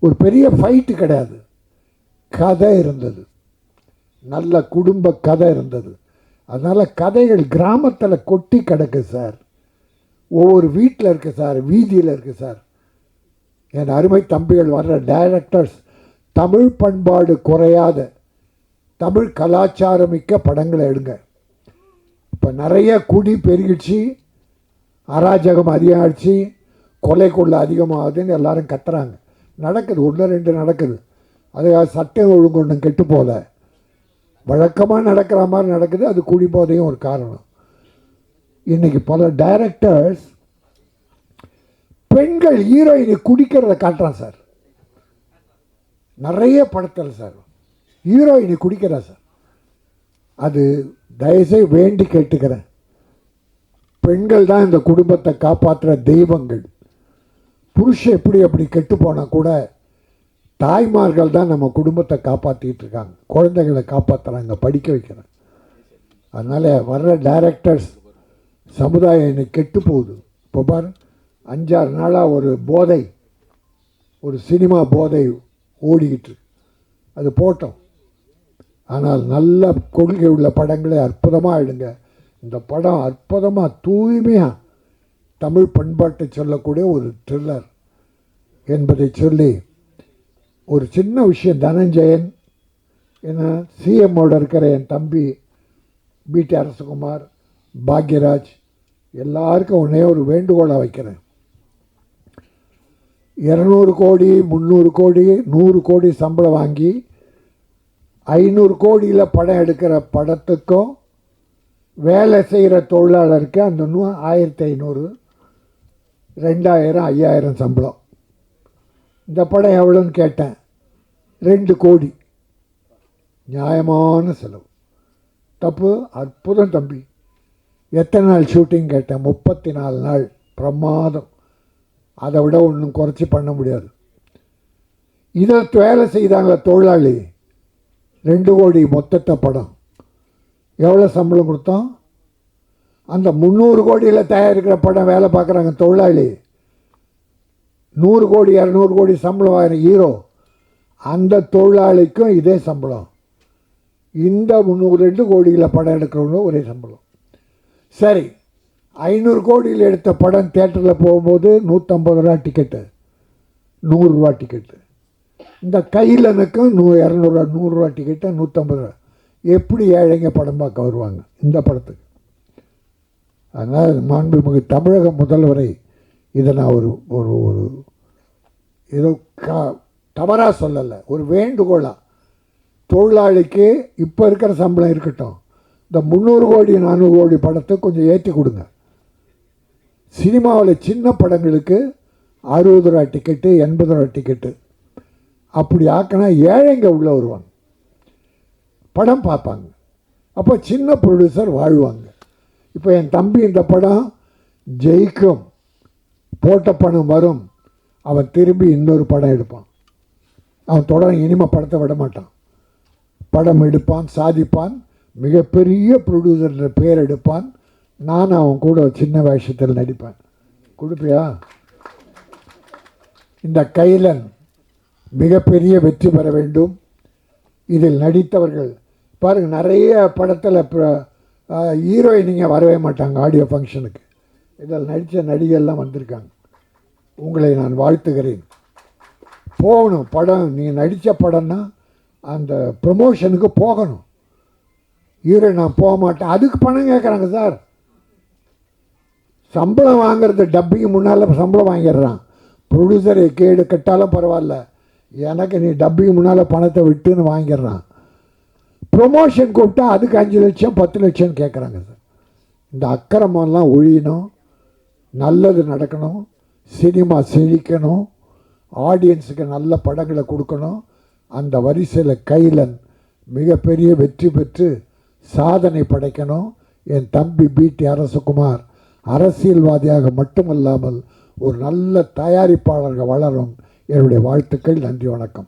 ஒரு பெரிய ஃபைட்டு கிடையாது, கதை இருந்தது, நல்ல குடும்ப கதை இருந்தது. அதனால் கதைகள் கிராமத்தில் கொட்டி கிடக்கு சார், ஒவ்வொரு வீட்டில் இருக்குது சார், வீதியில் இருக்குது சார். என் அருமை தம்பிகள் வர்ற டைரக்டர்ஸ் தமிழ் பண்பாடு குறையாத, தமிழ் கலாச்சாரமிக்க படங்களை எடுங்க. இப்போ நிறைய குடி பெருகிடுச்சு, அராஜகம் அதிகமாகிடுச்சு, கொலை கொள்ள அதிகமாகுதுன்னு எல்லாரும் கத்துறாங்க. நடக்குது, 1-2 நடக்குது. அதுக்காக சட்டம் ஒழுங்கு ஒன்றும் கெட்டு போல, வழக்கமாக நடக்கிற மாதிரி நடக்குது. அது குடி போதையும் ஒரு காரணம். இன்றைக்கி பல டைரக்டர்ஸ் பெண்கள் ஹீரோயினை குடிக்கிறத காட்டுறான் சார். நிறைய படத்தில் சார் ஹீரோயினை குடிக்கிறா சார். அது தயவுசெய்து வேண்டி கேட்டுக்கிறேன், பெண்கள் தான் இந்த குடும்பத்தை காப்பாற்றுற தெய்வங்கள். புருஷன் எப்படி அப்படி கெட்டு போனால் கூட தாய்மார்கள் தான் நம்ம குடும்பத்தை காப்பாற்றிட்டு இருக்காங்க, குழந்தைகளை காப்பாற்றுறாங்க, படிக்க வைக்கிறாங்க. அதனால் வர்ற டைரக்டர்ஸ், சமுதாயம் இன்னைக்கு கெட்டு போகுது. இப்போ பாரு, 5-6 நாளாக ஒரு போதை, ஒரு சினிமா போதை ஓடிக்கிட்டு அது போட்டோம். ஆனால் நல்ல கொள்கை உள்ள படங்களை அற்புதமாக எடுங்க. இந்த படம் அற்புதமாக தூய்மையாக தமிழ் பண்பாட்டை சொல்லக்கூடிய ஒரு த்ரில்லர் என்பதை சொல்லி ஒரு சின்ன விஷயம், தனஞ்சயன் ஏன்னா சிஎம்மோட இருக்கிற என் தம்பி பிடி அரசகுமார், பாக்யராஜ் எல்லாருக்கும் ஒன்றே ஒரு வேண்டுகோளை வைக்கிறேன். 200 கோடி 300 கோடி 100 கோடி சம்பளம் வாங்கி 500 கோடியில் படம் எடுக்கிற படத்துக்கும் வேலை செய்கிற தொழிலாளருக்கு அந்த 1500 2000 5000 சம்பளம். இந்த படம் எவ்வளோன்னு கேட்டேன், 2 கோடி. நியாயமான செலவு. தப்பு? அற்புதம் தம்பி. எத்தனை நாள் ஷூட்டிங் கேட்டேன், 34 நாள். பிரமாதம். அதை விட ஒன்றும் குறைச்சி பண்ண முடியாது. இதை வேலை செய்தாங்க தொழிலாளி, 2 கோடி மொத்தத்தை படம். எவ்வளோ சம்பளம் கொடுத்தோம்? அந்த 300 கோடியில் தயாரிக்கிற படம் வேலை பார்க்குறாங்க தொழிலாளி, 100 கோடி 200 கோடி சம்பளம் வாங்குற ஹீரோ, அந்த தொழிலாளிக்கும் இதே சம்பளம். இந்த 2 கோடியில் படம் எடுக்கிறவங்களும் ஒரே சம்பளம். சரி, 500 கோடியில் எடுத்த படம் தேட்டரில் போகும்போது 150 ரூபா டிக்கெட்டு, 100 ரூபா டிக்கெட்டு. இந்த கையிலனுக்கும் 200 ரூபா 100 ரூபா டிக்கெட்டு, 150 ரூபா. எப்படி ஏழைங்க படம் பார்க்க வருவாங்க இந்த படத்துக்கு? அதனால் மாண்புமிகு தமிழக முதல்வரை இதை நான் ஒரு ஒரு ஒரு ஏதோ தவறாக சொல்லலை, ஒரு வேண்டுகோளாக, தொழிலாளிக்கு இப்போ இருக்கிற சம்பளம் இருக்கட்டும், இந்த 300 கோடி 400 கோடி படத்தை கொஞ்சம் ஏற்றி கொடுங்க. சினிமாவில் சின்ன படங்களுக்கு 60 ரூபா டிக்கெட்டு 80 ரூபா டிக்கெட்டு அப்படி ஆக்கினா ஏழைங்க உள்ளே வருவாங்க, படம் பார்ப்பாங்க. அப்போ சின்ன ப்ரொடியூசர் வாழ்வாங்க. இப்போ என் தம்பி இந்த படம் ஜெயிக்கும், போட்ட பணம் வரும், அவன் திரும்பி இன்னொரு படம் எடுப்பான். அவன் தொடர் இனிமே படத்தை விட மாட்டான். படம் எடுப்பான், சாதிப்பான், மிகப்பெரிய ப்ரொடியூசர்ன்ற பேர் எடுப்பான். நான் அவன் கூட சின்ன வேஷத்தில் நடிப்பேன். கொடுப்பியா? இந்த கைலன் மிகப்பெரிய வெற்றி பெற வேண்டும். இதில் நடித்தவர்கள் பாருங்கள், நிறைய படத்தில் ஹீரோயினிங்க வரவே மாட்டாங்க ஆடியோ ஃபங்க்ஷனுக்கு. இதில் நடித்த நடிகர்லாம் வந்திருக்காங்க. உங்களை நான் வாழ்த்துகிறேன். போகணும் படம், நீங்கள் நடித்த படம்னா அந்த ப்ரமோஷனுக்கு போகணும். ஹீரோ நான் போக மாட்டேன், அதுக்கு பணம் கேட்குறாங்க சார். சம்பளம் வாங்கிறது டப்பிங்கு முன்னால் சம்பளம் வாங்கிடுறான். ப்ரொடியூசரை கேடு கட்டாலும் பரவாயில்ல, எனக்கு நீ டப்பிங்கு முன்னால் பணத்தை விட்டுன்னு வாங்கிடுறான். ப்ரொமோஷன் கூப்பிட்டா அதுக்கு 5 லட்சம் 10 லட்சம்னு கேட்குறாங்க சார். இந்த அக்கிரமெல்லாம் ஒழியணும், நல்லது நடக்கணும், சினிமா செழிக்கணும், ஆடியன்ஸுக்கு நல்ல படங்களை கொடுக்கணும். அந்த வரிசையில் கைலன் மிகப்பெரிய வெற்றி பெற்று சாதனை படைக்கணும். என் தம்பி பிடி அரசகுமார் அரசியல்வாதியாக மட்டுமல்லாமல் ஒரு நல்ல தயாரிப்பாளர்கள் வளரும். என்னுடைய வாழ்த்துக்கள். நன்றி, வணக்கம்.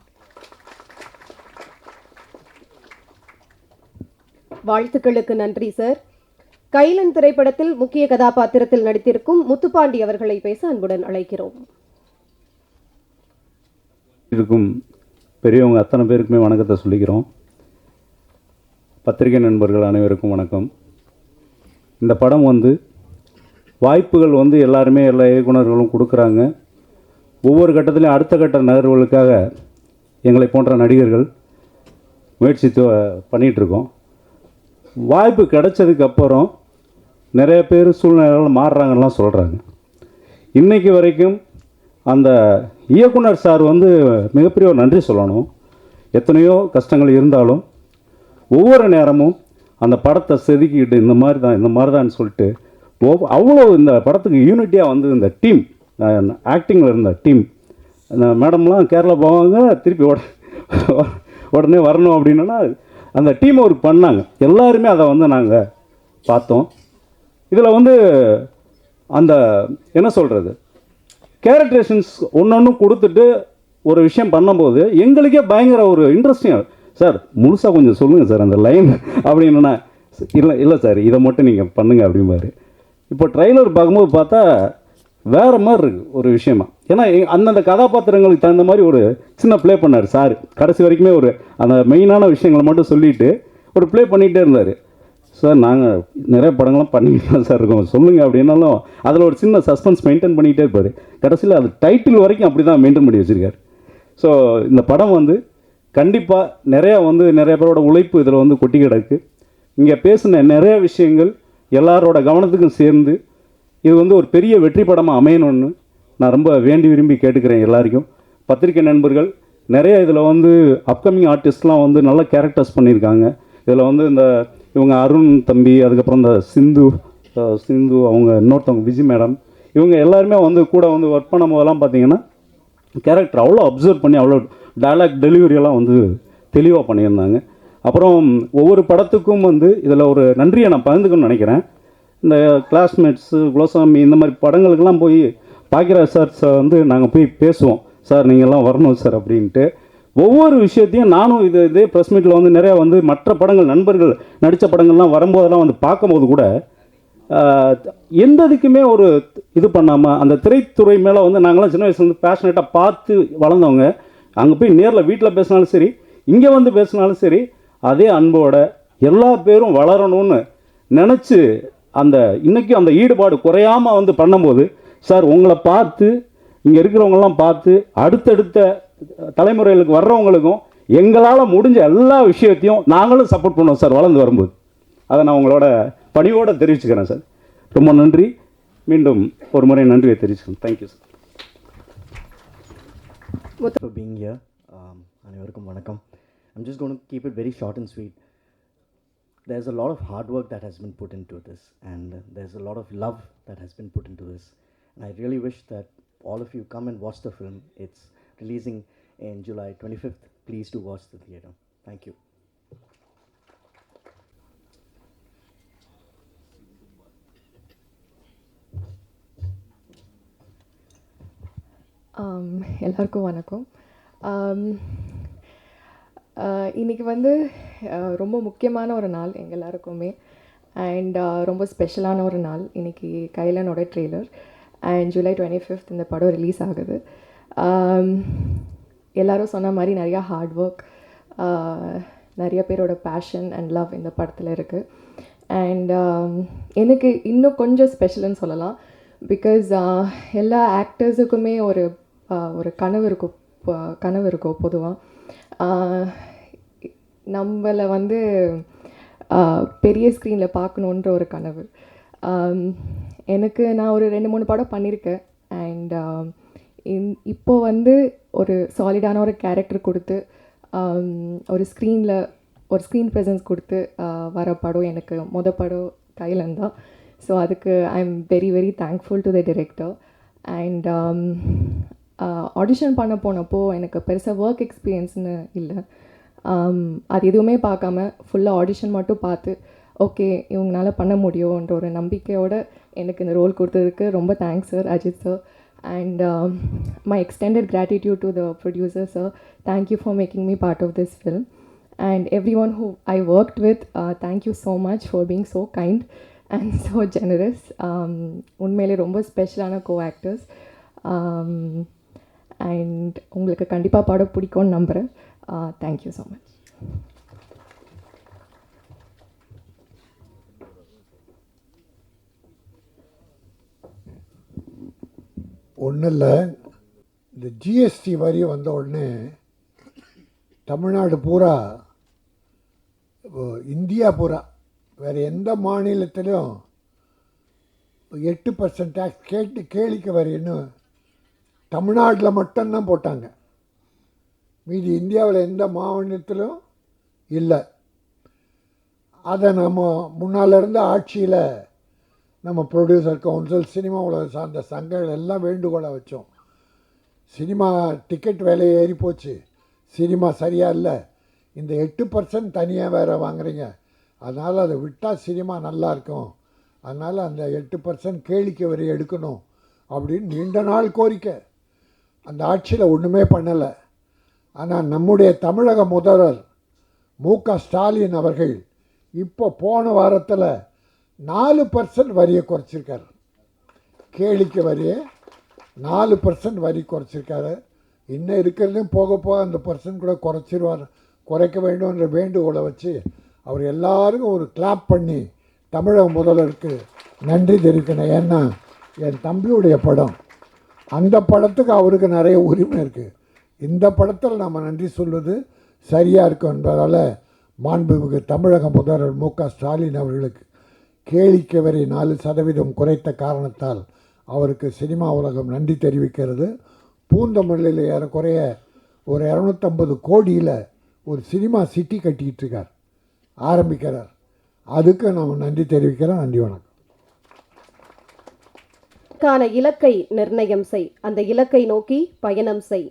வாழ்த்துக்களுக்கு நன்றி சார். கைலன் திரைப்படத்தில் முக்கிய கதாபாத்திரத்தில் நடித்திருக்கும் முத்துப்பாண்டி அவர்களை பேச அன்புடன் அழைக்கிறோம். இருக்கும் பெரியவங்க அத்தனை பேருக்குமே வணக்கத்தை சொல்லிக்கிறோம். பத்திரிகை நண்பர்கள் அனைவருக்கும் வணக்கம். இந்த படம் வாய்ப்புகள் எல்லாருமே எல்லா இயக்குநர்களும் கொடுக்குறாங்க. ஒவ்வொரு கட்டத்திலையும் அடுத்த கட்ட நகர்வுகளுக்காக எங்களை போன்ற நடிகர்கள் முயற்சி பண்ணிகிட்ருக்கோம். வாய்ப்பு கிடைச்சதுக்கப்புறம் நிறைய பேர் சூழ்நிலைகள் மாறுறாங்கலாம் சொல்கிறாங்க. இன்றைக்கு வரைக்கும் அந்த இயக்குனர் சார் மிகப்பெரிய ஒரு நன்றி சொல்லணும். எத்தனையோ கஷ்டங்கள் இருந்தாலும் ஒவ்வொரு நேரமும் அந்த படத்தை செதுக்கிட்டு இந்த மாதிரி தான் சொல்லிட்டு அவ்வளோ இந்த படத்துக்கு யூனிட்டியாக இந்த டீம், ஆக்டிங்கில் இருந்த டீம், மேடம்லாம் கேரளா போவாங்க, திருப்பி உடனே வரணும் அப்படின்னா அந்த டீம் ஒர்க் பண்ணாங்க. எல்லாருமே அதை நாங்கள் பார்த்தோம். இதில் அந்த என்ன சொல்கிறது, கேரக்டரேஷன்ஸ் ஒன்று கொடுத்துட்டு ஒரு விஷயம் பண்ணும்போது எங்களுக்கே பயங்கர ஒரு இன்ட்ரெஸ்டிங். சார் முழுசாக கொஞ்சம் சொல்லுங்கள் சார் அந்த லைன் அப்படின்னா, இல்லை சார் இதை மட்டும் நீங்கள் பண்ணுங்கள் அப்படிம்பாரு. இப்போ ட்ரெய்லர் பார்க்கும்போது பார்த்தா வேறு மாதிரி இருக்குது ஒரு விஷயமா. ஏன்னா அந்தந்த கதாபாத்திரங்களுக்கு தகுந்த மாதிரி ஒரு சின்ன ப்ளே பண்ணார் சார். கடைசி வரைக்குமே ஒரு அந்த மெயினான விஷயங்களை மட்டும் சொல்லிவிட்டு ஒரு ப்ளே பண்ணிகிட்டே இருந்தார். சார் நாங்கள் நிறைய படங்கள்லாம் பண்ணிக்கிட்டு தான் சார் இருக்கோம், சொல்லுங்கள் அப்படின்னாலும் அதில் ஒரு சின்ன சஸ்பென்ஸ் மெயின்டைன் பண்ணிகிட்டே இருப்பார். கடைசியில் அது டைட்டில் வரைக்கும் அப்படி தான் மெயின்டைன் பண்ணி வச்சுருக்கார். ஸோ இந்த படம் வந்து கண்டிப்பாக நிறைய பேரோட உழைப்பு இதில் வந்து கொட்டி கிடக்கு. இங்கே பேசின நிறைய விஷயங்கள் எல்லாரோட கவனத்துக்கும் சேர்ந்து இது வந்து ஒரு பெரிய வெற்றி படமாக அமையணும்னு நான் ரொம்ப வேண்டி விரும்பி கேட்டுக்கிறேன் எல்லாருக்கும். பத்திரிக்கை நண்பர்கள் நிறைய இதில் வந்து அப்கமிங் ஆர்டிஸ்ட்லாம் வந்து நல்ல கேரக்டர்ஸ் பண்ணியிருக்காங்க. இதில் வந்து இவங்க அருண் தம்பி, அதுக்கப்புறம் இந்த சிந்து அவங்க இன்னொருத்தவங்க விஜய் மேடம், இவங்க எல்லாருமே வந்து கூட வந்து ஒர்க் பண்ணும் போதெல்லாம் பார்த்தீங்கன்னா கேரக்டர் அவ்வளோ அப்சர்வ் பண்ணி அவ்வளோ டயலாக் டெலிவரியெல்லாம் வந்து தெளிவாக பண்ணியிருந்தாங்க. அப்புறம் ஒவ்வொரு படத்துக்கும் வந்து இதில் ஒரு நன்றியை நான் பகிர்ந்துக்கணும்னு நினைக்கிறேன். இந்த கிளாஸ்மேட்ஸு, குலசாமி இந்த மாதிரி படங்களுக்கெல்லாம் போய் பாக்கியராஜ் சார் வந்து நாங்கள் போய் பேசுவோம், சார் நீங்கள்லாம் வரணும் சார் அப்படின்ட்டு. ஒவ்வொரு விஷயத்தையும் நானும் இதே ப்ரெஸ் மீட்டில் வந்து நிறையா வந்து மற்ற படங்கள் நண்பர்கள் நடித்த படங்கள்லாம் வரும்போதெல்லாம் வந்து பார்க்கும்போது கூட எந்த இதுக்குமே ஒரு இது பண்ணாமல் அந்த திரைத்துறை மேலே வந்து நாங்களாம் சின்ன வயசுலேருந்து பேஷனேட்டாக பார்த்து வளர்ந்தவங்க. அங்கே போய் நேரில் வீட்டில் பேசினாலும் சரி, இங்கே வந்து பேசினாலும் சரி, அதே அன்போட எல்லா பேரும் வளரணும்னு நினச்சி இன்றைக்கும் அந்த ஈடுபாடு குறையாமல் வந்து பண்ணும்போது சார் உங்களை பார்த்து இங்கே இருக்கிறவங்கெல்லாம் பார்த்து அடுத்தடுத்த தலைமுறைகளுக்கு வர்றவங்களுக்கும் எங்களால் முடிஞ்ச எல்லா விஷயத்தையும் நாங்களும் சப்போர்ட் பண்ணுவோம் சார் வளர்ந்து வரும்போது. அதை நான் உங்களோட பணியோடு தெரிவிச்சுக்கிறேன் சார். ரொம்ப நன்றி. மீண்டும் ஒரு முறை நன்றியை தெரிவிச்சுக்கிறேன். Thank you sir. For being here. அனைவருக்கும் வணக்கம். I'm just going to keep it very short and sweet. There's a lot of hard work that has been put into this, and there's a lot of love that has been put into this. And I really wish that all of you come and watch the film. It's releasing in July 25th. Please do watch the theater. Thank you. எல்லாருக்கும் வணக்கம். இன்றைக்கி வந்து ரொம்ப முக்கியமான ஒரு நாள் எங்கள் எல்லாருக்குமே, அண்ட் ரொம்ப ஸ்பெஷலான ஒரு நாள். இன்றைக்கி கைலனோட ட்ரெய்லர் அண்ட் July 25th இந்த படம் ரிலீஸ் ஆகுது. எல்லோரும் சொன்ன மாதிரி நிறையா ஹார்ட் ஒர்க், நிறைய பேரோட பேஷன் அண்ட் லவ் இந்த படத்தில் இருக்குது. அண்ட் எனக்கு இன்னும் கொஞ்சம் ஸ்பெஷல்னு சொல்லலாம். பிகாஸ் எல்லா ஆக்டர்ஸுக்குமே ஒரு கனவு இருக்கும் பொதுவாக. நம்மளை வந்து பெரிய ஸ்க்ரீனில் பார்க்கணுன்ற ஒரு கனவு எனக்கு. நான் ஒரு 2-3 படம் பண்ணியிருக்கேன். அண்ட் இப்போது வந்து ஒரு சாலிடான ஒரு கேரக்டர் கொடுத்து ஒரு ஸ்க்ரீன் ப்ரெசன்ஸ் கொடுத்து வர படம் எனக்கு படம் கைலன் தான். ஸோ அதுக்கு I am very very thankful to the director. And audition பண்ண போனப்போ எனக்கு பெருசாக ஒர்க் எக்ஸ்பீரியன்ஸ்னு இல்லை. அது எதுவுமே பார்க்காம ஃபுல்லாக ஆடிஷன் மட்டும் பார்த்து ஓகே இவங்களால பண்ண முடியும்ன்ற ஒரு நம்பிக்கையோடு எனக்கு இந்த ரோல் கொடுத்ததுக்கு ரொம்ப thanks sir, Ajith sir. And my extended gratitude to the producer sir. Thank you for making me part of this film. And everyone who I worked with, thank you so much for being so kind and so generous. உண்மையிலே ரொம்ப ஸ்பெஷலான co-actors. அண்ட் உங்களுக்கு கண்டிப்பாக படம் பிடிக்கும்னு நம்புகிறேன். Thank you so much. ஒன்றும் இல்லை, இந்த ஜிஎஸ்டி வரி வந்த உடனே தமிழ்நாடு பூரா, இந்தியா பூரா, வேறு எந்த மாநிலத்திலும் 8% டேக்ஸ் கேளிக்கை வரின்னு தமிழ்நாட்டில் மட்டும்தான் போட்டாங்க. மீதி இந்தியாவில் எந்த மாநிலத்திலும் இல்லை. அதை நம்ம முன்னால் இருந்த ஆட்சியில் நம்ம ப்ரொடியூசர் கவுன்சில், சினிமா உலக சார்ந்த சங்கங்கள் எல்லாம் வேண்டுகோளை வச்சோம். சினிமா டிக்கெட் விலை ஏறி போச்சு, சினிமா சரியாக இல்லை, இந்த 8% தனியாக வேறு வாங்குறீங்க, அதனால் அதை விட்டால் சினிமா நல்லாயிருக்கும், அதனால் அந்த 8% கேளிக்கை வரி எடுக்கணும் அப்படின்னு நீண்ட நாள் கோரிக்கை. அந்த ஆட்சியில் ஒன்றுமே பண்ணலை. ஆனால் நம்முடைய தமிழக முதல்வர் மு.க. ஸ்டாலின் அவர்கள் இப்போ போன வாரத்தில் 4% வரியை குறைச்சிருக்கார். கேளிக்கை வரியை 4% வரி குறைச்சிருக்காரு. இன்னும் இருக்கிறதையும் போக போக அந்த பர்சன்ட் கூட குறைக்க வேண்டும்ன்ற வேண்டுகோளை வச்சு அவர் எல்லாருக்கும் ஒரு கிளாப் பண்ணி தமிழக முதல்வருக்கு நன்றி தெரிவிக்கணும். ஏன்னா என் தம்பியுடைய படம், அந்த படத்துக்கு அவருக்கு நிறைய உரிமை இருக்குது. இந்த படத்தில் நம்ம நன்றி சொல்வது சரியாக இருக்கும் என்பதால் மாண்புமிகு தமிழக முதல்வர் மு.க.ஸ்டாலின் அவர்களுக்கு கேளிக்கை வரி 4% குறைத்த காரணத்தால் அவருக்கு சினிமா உலகம் நன்றி தெரிவிக்கிறது. பூந்தமல்லியில் ஏறக்குறைய ஒரு 250 கோடியில் ஒரு சினிமா சிட்டி கட்டிக்கிட்டு இருக்கார், ஆரம்பிக்கிறார். அதுக்கு நாம் நன்றி தெரிவிக்கிறோம். நன்றி, வணக்கம். இலக்கை நிர்ணயம் செய், அந்த இலக்கை நோக்கி பயணம் செய்.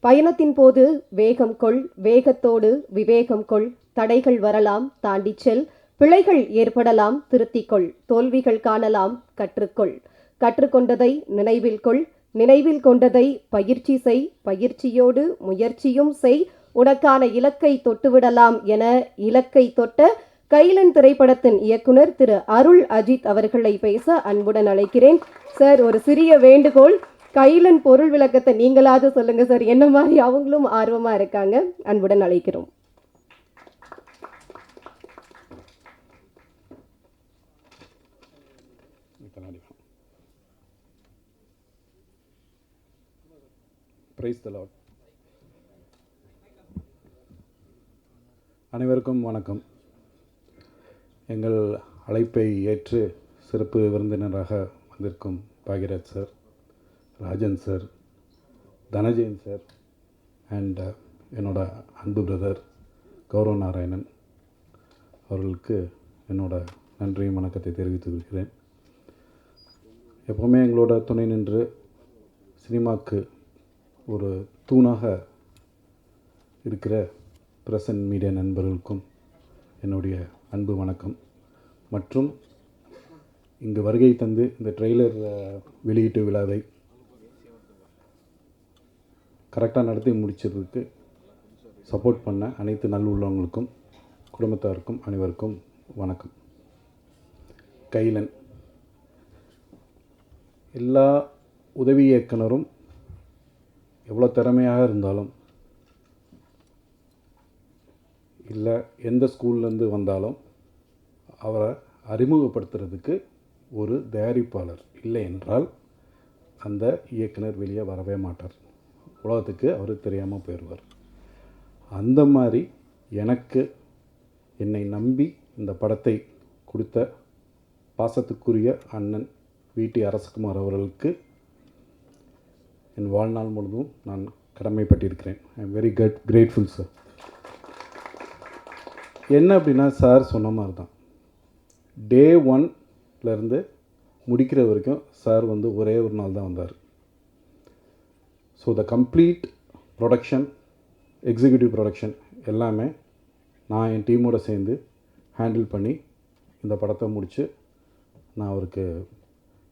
பயணத்தின் போது வேகம் கொள், வேகத்தோடு விவேகம் கொள். தடைகள் வரலாம், தாண்டிச் செல். பிழைகள் ஏற்படலாம், திருத்திக்கொள். தோல்விகள் காணலாம், கற்றுக்கொள். கற்றுக்கொண்டதை நினைவில் கொள், நினைவில் கொண்டதை பயிற்சி செய். பயிற்சியோடு முயற்சியும் செய். உனக்கான இலக்கை தொட்டுவிடலாம் என இலக்கை தொட்ட கைலன் திரைப்படத்தின் இயக்குனர் திரு அருள் அஜித் அவர்களை பேச அன்புடன் அழைக்கிறேன். சார், ஒரு சிறிய வேண்டுகோள், கைலன் பொருள் விளக்கத்தை நீங்களாவது சொல்லுங்க சார். என்ன மாதிரி அவங்களும் ஆர்வமா இருக்காங்க. அன்புடன் அழைக்கிறோம். Praise the Lord. அனைவருக்கும் வணக்கம். எங்கள் அழைப்பை ஏற்று சிறப்பு விருந்தினராக வந்திருக்கும் Bhagyaraj sir, Rajan sir, Dhanajayan sir and என்னோட அன்பு பிரதர் கௌரவ நாராயணன் அவர்களுக்கு என்னோட நன்றியும் வணக்கத்தை தெரிவித்து கொள்கிறேன். எப்போவுமே எங்களோட துணை நின்று சினிமாவுக்கு ஒரு தூணாக இருக்கிற பிரஸ் அண்ட் மீடியா நண்பர்களுக்கும் என்னுடைய அன்பு வணக்கம். மற்றும் இங்கு வருகை தந்து இந்த ட்ரெய்லர் வெளியீட்டு விழாவை கரெக்டாக நடத்தி முடிச்சதுக்கு சப்போர்ட் பண்ண அனைத்து நல்லுள்ளவங்களுக்கும் குடும்பத்தாருக்கும் அனைவருக்கும் வணக்கம். கைலன் எல்லா உதவி இயக்குனரும் எவ்வளோ திறமையாக இருந்தாலும் இல்லை எந்த ஸ்கூல்லேருந்து வந்தாலும் அவரை அறிமுகப்படுத்துறதுக்கு ஒரு தயாரிப்பாளர் இல்லை என்றால் அந்த இயக்குனர் வெளியே வரவே மாட்டார். உலகத்துக்கு அவர் தெரியாமல் போயிடுவார். அந்த மாதிரி என்னை நம்பி இந்த படத்தை கொடுத்த பாசத்துக்குரிய அண்ணன் வி.டி. அரசகுமார் அவர்களுக்கு என் வாழ்நாள் முழுதும் நான் கடமைப்பட்டிருக்கிறேன். I am very grateful sir. என்ன அப்படின்னா, சார் சொன்ன மாதிரி தான், டே 1லேருந்து முடிக்கிற வரைக்கும் சார் ஒரே ஒரு நாள் தான் வந்தார். So the complete production, executive production எல்லாமே நான் என் டீமோடு சேர்ந்து ஹேண்டில் பண்ணி இந்த படத்தை முடித்து நான் அவருக்கு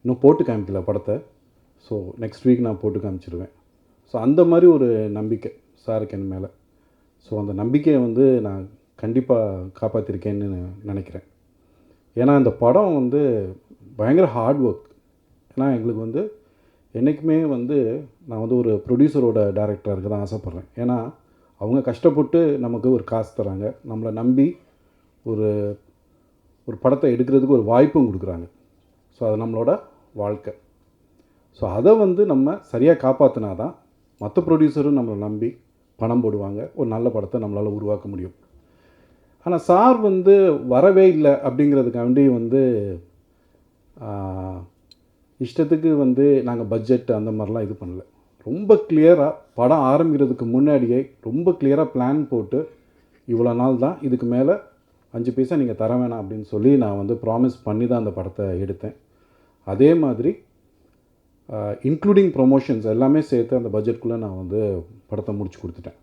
இன்னும் போட்டு காமிக்கல படத்தை. ஸோ நெக்ஸ்ட் வீக் நான் போட்டு காமிச்சிடுவேன். ஸோ அந்த மாதிரி ஒரு நம்பிக்கை சாருக்கு என் மேலே. ஸோ அந்த நம்பிக்கையை நான் கண்டிப்பாக காப்பாற்றிருக்கேன்னு நினைக்கிறேன். ஏன்னா இந்த படம் பயங்கர ஹார்ட் ஒர்க். ஏன்னா எங்களுக்கு என்றைக்குமே நான் ஒரு ப்ரொடியூசரோட டைரக்டராக இருக்க தான் ஆசைப்பட்றேன். ஏன்னா அவங்க கஷ்டப்பட்டு நமக்கு ஒரு காசு தராங்க, நம்மளை நம்பி ஒரு படத்தை எடுக்கிறதுக்கு ஒரு வாய்ப்பும் கொடுக்குறாங்க. ஸோ அது நம்மளோட வாழ்க்கை. ஸோ அதை நம்ம சரியாக காப்பாற்றினா தான் மற்ற ப்ரொடியூசரும் நம்மளை நம்பி பணம் போடுவாங்க, ஒரு நல்ல படத்தை நம்மளால் உருவாக்க முடியும். ஆனால் சார் வரவே இல்லை அப்படிங்கிறதுக்காண்டி இஷ்டத்துக்கு நாங்கள் பட்ஜெட் அந்த மாதிரிலாம் இது பண்ணல. ரொம்ப கிளியராக படம் ஆரம்பிக்கிறதுக்கு முன்னாடியே ரொம்ப கிளியராக பிளான் போட்டு இவ்வளோ நாள் தான், இதுக்கு மேலே 5 பைசா நீங்கள் தர வேணாம் அப்படின்னு சொல்லி நான் ப்ராமிஸ் பண்ணி தான் அந்த படத்தை எடுத்தேன். அதே மாதிரி இன்க்ளூடிங் ப்ரொமோஷன்ஸ் எல்லாமே சேர்த்து அந்த பட்ஜெட்குள்ளே நான் படத்தை முடிச்சு கொடுத்துட்டேன்.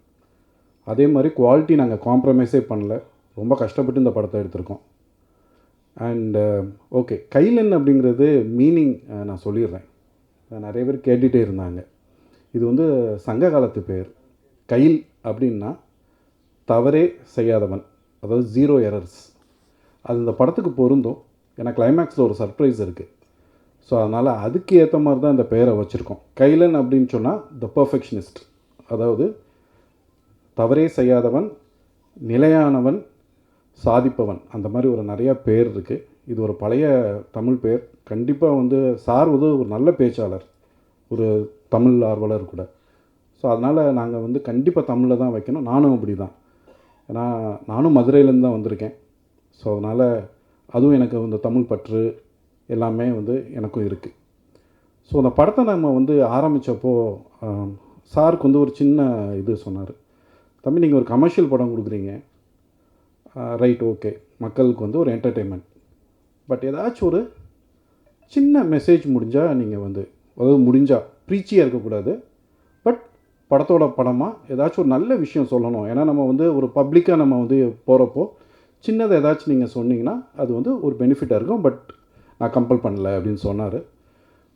அதே மாதிரி குவாலிட்டி நாங்கள் காம்ப்ரமைஸே பண்ணல, ரொம்ப கஷ்டப்பட்டு இந்த படத்தை எடுத்திருக்கோம். அண்டு ஓகே, கைலன் அப்படிங்கிறது மீனிங் நான் சொல்லிடுறேன். நிறைய பேர் கேட்டுகிட்டே இருந்தாங்க. இது சங்க காலத்து பேர். கைல் அப்படின்னா தவறே செய்யாதவன், அதாவது 0 எரர்ஸ். அது இந்த படத்துக்கு பொருந்தும். ஏன்னா கிளைமேக்ஸில் ஒரு சர்ப்ரைஸ் இருக்குது. ஸோ அதனால் அதுக்கு ஏற்ற மாதிரி தான் இந்த பெயரை வச்சுருக்கோம். கைலன் அப்படின்னு சொன்னால் த பர்ஃபெக்ஷனிஸ்ட், அதாவது தவறே செய்யாதவன், நிலையானவன், சாதிப்பவன், அந்த மாதிரி ஒரு நிறையா பேர் இருக்குது. இது ஒரு பழைய தமிழ் பேர். கண்டிப்பாக வந்து சார் வந்து ஒரு நல்ல பேச்சாளர், ஒரு தமிழ் ஆர்வலர் கூட. ஸோ அதனால் நாங்கள் வந்து கண்டிப்பாக தமிழில் தான் வைக்கணும். நானும் அப்படி தான், ஏன்னா நானும் மதுரையிலேருந்து தான் வந்திருக்கேன். ஸோ அதனால் அதுவும் எனக்கு இந்த தமிழ் பற்று எல்லாமே வந்து எனக்கும் இருக்குது. ஸோ அந்த படத்தை நம்ம வந்து ஆரம்பித்தப்போ சாருக்கு வந்து ஒரு சின்ன இது சொன்னார். தம்பி, நீங்கள் ஒரு கமர்ஷியல் படம் கொடுக்குறீங்க, ரைட், ஓகே, மக்களுக்கு வந்து ஒரு என்டர்டெயின்மெண்ட், பட் ஏதாச்சும் ஒரு சின்ன மெசேஜ் முடிஞ்சால் நீங்கள் வந்து, அதாவது முடிஞ்சால் ப்ரீச்சியாக இருக்கக்கூடாது, பட் படத்தோட படமாக ஏதாச்சும் ஒரு நல்ல விஷயம் சொல்லணும். ஏன்னா நம்ம வந்து ஒரு பப்ளிக்காக நம்ம வந்து போகிறப்போ சின்னதை ஏதாச்சும் நீங்கள் சொன்னீங்கன்னா அது வந்து ஒரு பெனிஃபிட்டாக இருக்கும். பட் நான் கம்பல் பண்ணல அப்படின்னு சொன்னார்.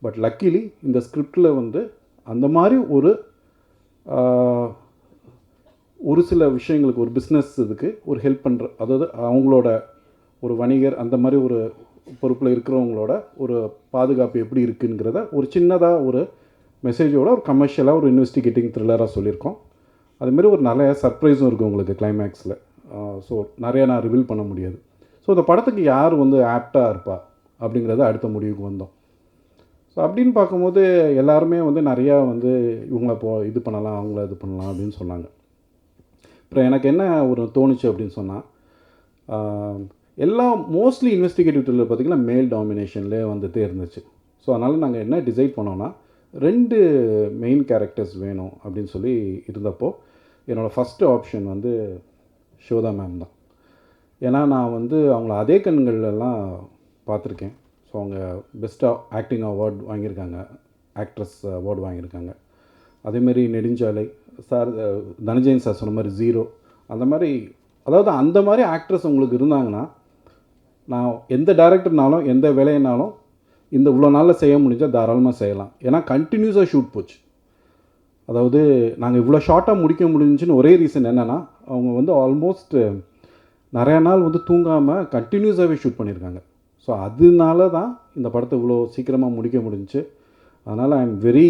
பட் லக்கிலி இந்த ஸ்கிரிப்டில் வந்து அந்த மாதிரி ஒரு சில விஷயங்களுக்கு, ஒரு பிஸ்னஸ் இதுக்கு ஒரு ஹெல்ப் பண்ணுற, அதாவது அவங்களோட ஒரு வணிகர் அந்த மாதிரி ஒரு பொறுப்பில் இருக்கிறவங்களோட ஒரு பாதுகாப்பு எப்படி இருக்குங்கிறத ஒரு சின்னதாக ஒரு மெசேஜோட ஒரு கமர்ஷியலாக ஒரு இன்வெஸ்டிகேட்டிங் த்ரில்லராக சொல்லியிருக்கோம். அதுமாரி ஒரு நிறைய சர்ப்ரைஸும் இருக்குது உங்களுக்கு கிளைமேக்ஸில். ஸோ நிறையா நான் ரிவீல் பண்ண முடியாது. ஸோ இந்த படத்துக்கு யார் வந்து ஆப்டாக இருப்பா அப்படிங்கிறத அடுத்த முடிவுக்கு வந்தோம். ஸோ அப்படின்னு பார்க்கும்போது எல்லாருமே வந்து நிறையா வந்து இவங்கள இது பண்ணலாம், அவங்கள இது பண்ணலாம் அப்படின்னு சொன்னாங்க. அப்புறம் எனக்கு என்ன ஒரு தோணுச்சு அப்படின்னு சொன்னால், எல்லாம் மோஸ்ட்லி இன்வெஸ்டிகேட்டிவ் த்ரில்லர் பார்த்திங்கன்னா மேல் டாமினேஷன்லேயே வந்துகிட்டே இருந்துச்சு. ஸோ அதனால் நாங்கள் என்ன டிசைட் பண்ணோன்னா, 2 மெயின் கேரக்டர்ஸ் வேணும் அப்படின்னு சொல்லி இருந்தப்போ என்னோடய ஃபஸ்ட்டு ஆப்ஷன் வந்து ஷோதா மேம் தான். ஏன்னா நான் வந்து அவங்கள அதே கண்கள்லாம் பார்த்துருக்கேன். ஸோ அவங்க பெஸ்ட்டாக ஆக்டிங் அவார்டு வாங்கியிருக்காங்க, ஆக்ட்ரஸ் அவார்டு வாங்கியிருக்காங்க. அதேமாரி நெடுஞ்சாலை சார், தனஞ்சயன் சார் சொன்ன மாதிரி 0, அந்த மாதிரி, அதாவது அந்த மாதிரி ஆக்ட்ரஸ் உங்களுக்கு இருந்தாங்கன்னா, நான் எந்த டைரக்டர்னாலும் எந்த வேலையினாலும் இந்த இவ்வளோ நாளில் செய்ய முடிஞ்சால் தாராளமாக செய்யலாம். ஏன்னா கண்டினியூஸாக ஷூட் போச்சு. அதாவது நாங்கள் இவ்வளோ ஷார்ட்டாக முடிக்க முடிஞ்சுன்னு ஒரே ரீசன் என்னென்னா, அவங்க வந்து ஆல்மோஸ்ட் நிறையா நாள் வந்து தூங்காமல் கண்டினியூஸாகவே ஷூட் பண்ணியிருக்காங்க. ஸோ அதனால தான் இந்த படத்தை இவ்வளோ சீக்கிரமாக முடிக்க முடிஞ்சிச்சு. அதனால் I am very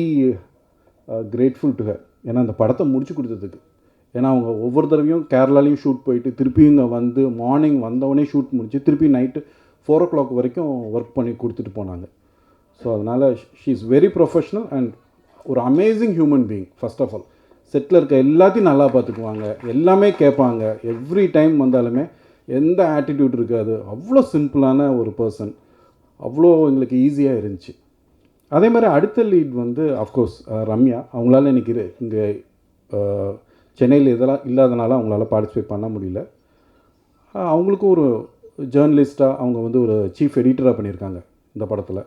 grateful to her, ஏன்னா இந்த படத்தை முடிச்சு கொடுத்ததுக்கு. ஏன்னா அவங்க ஒவ்வொரு தடவையும் கேரளாலையும் ஷூட் போயிட்டு திருப்பி இங்கே வந்து மார்னிங் வந்தவொடனே ஷூட் முடிச்சு திருப்பி நைட்டு 4 o'clock வரைக்கும் ஒர்க் பண்ணி கொடுத்துட்டு போனாங்க. ஸோ அதனால் she is very professional and ஒரு amazing human being. First of all settle இருக்க எல்லாத்தையும் நல்லா பார்த்துக்குவாங்க, எல்லாமே கேட்பாங்க, எவ்ரி டைம் வந்தாலுமே எந்த ஆட்டிடியூட் இருக்காது. அவ்வளோ சிம்பிளான ஒரு பர்சன், அவ்வளோ எங்களுக்கு ஈஸியாக இருந்துச்சு. அதே மாதிரி அடுத்த லீட் வந்து அஃப்கோர்ஸ் ரம்யா. அவங்களால இன்றைக்கி இங்கே சென்னையில் இதெல்லாம் இல்லாதனால அவங்களால பார்ட்டிசிபேட் பண்ண முடியல. அவங்களுக்கும் ஒரு ஜேர்னலிஸ்ட்டாக அவங்க வந்து ஒரு சீஃப் எடிட்டராக பண்ணியிருக்காங்க இந்த படத்தில்.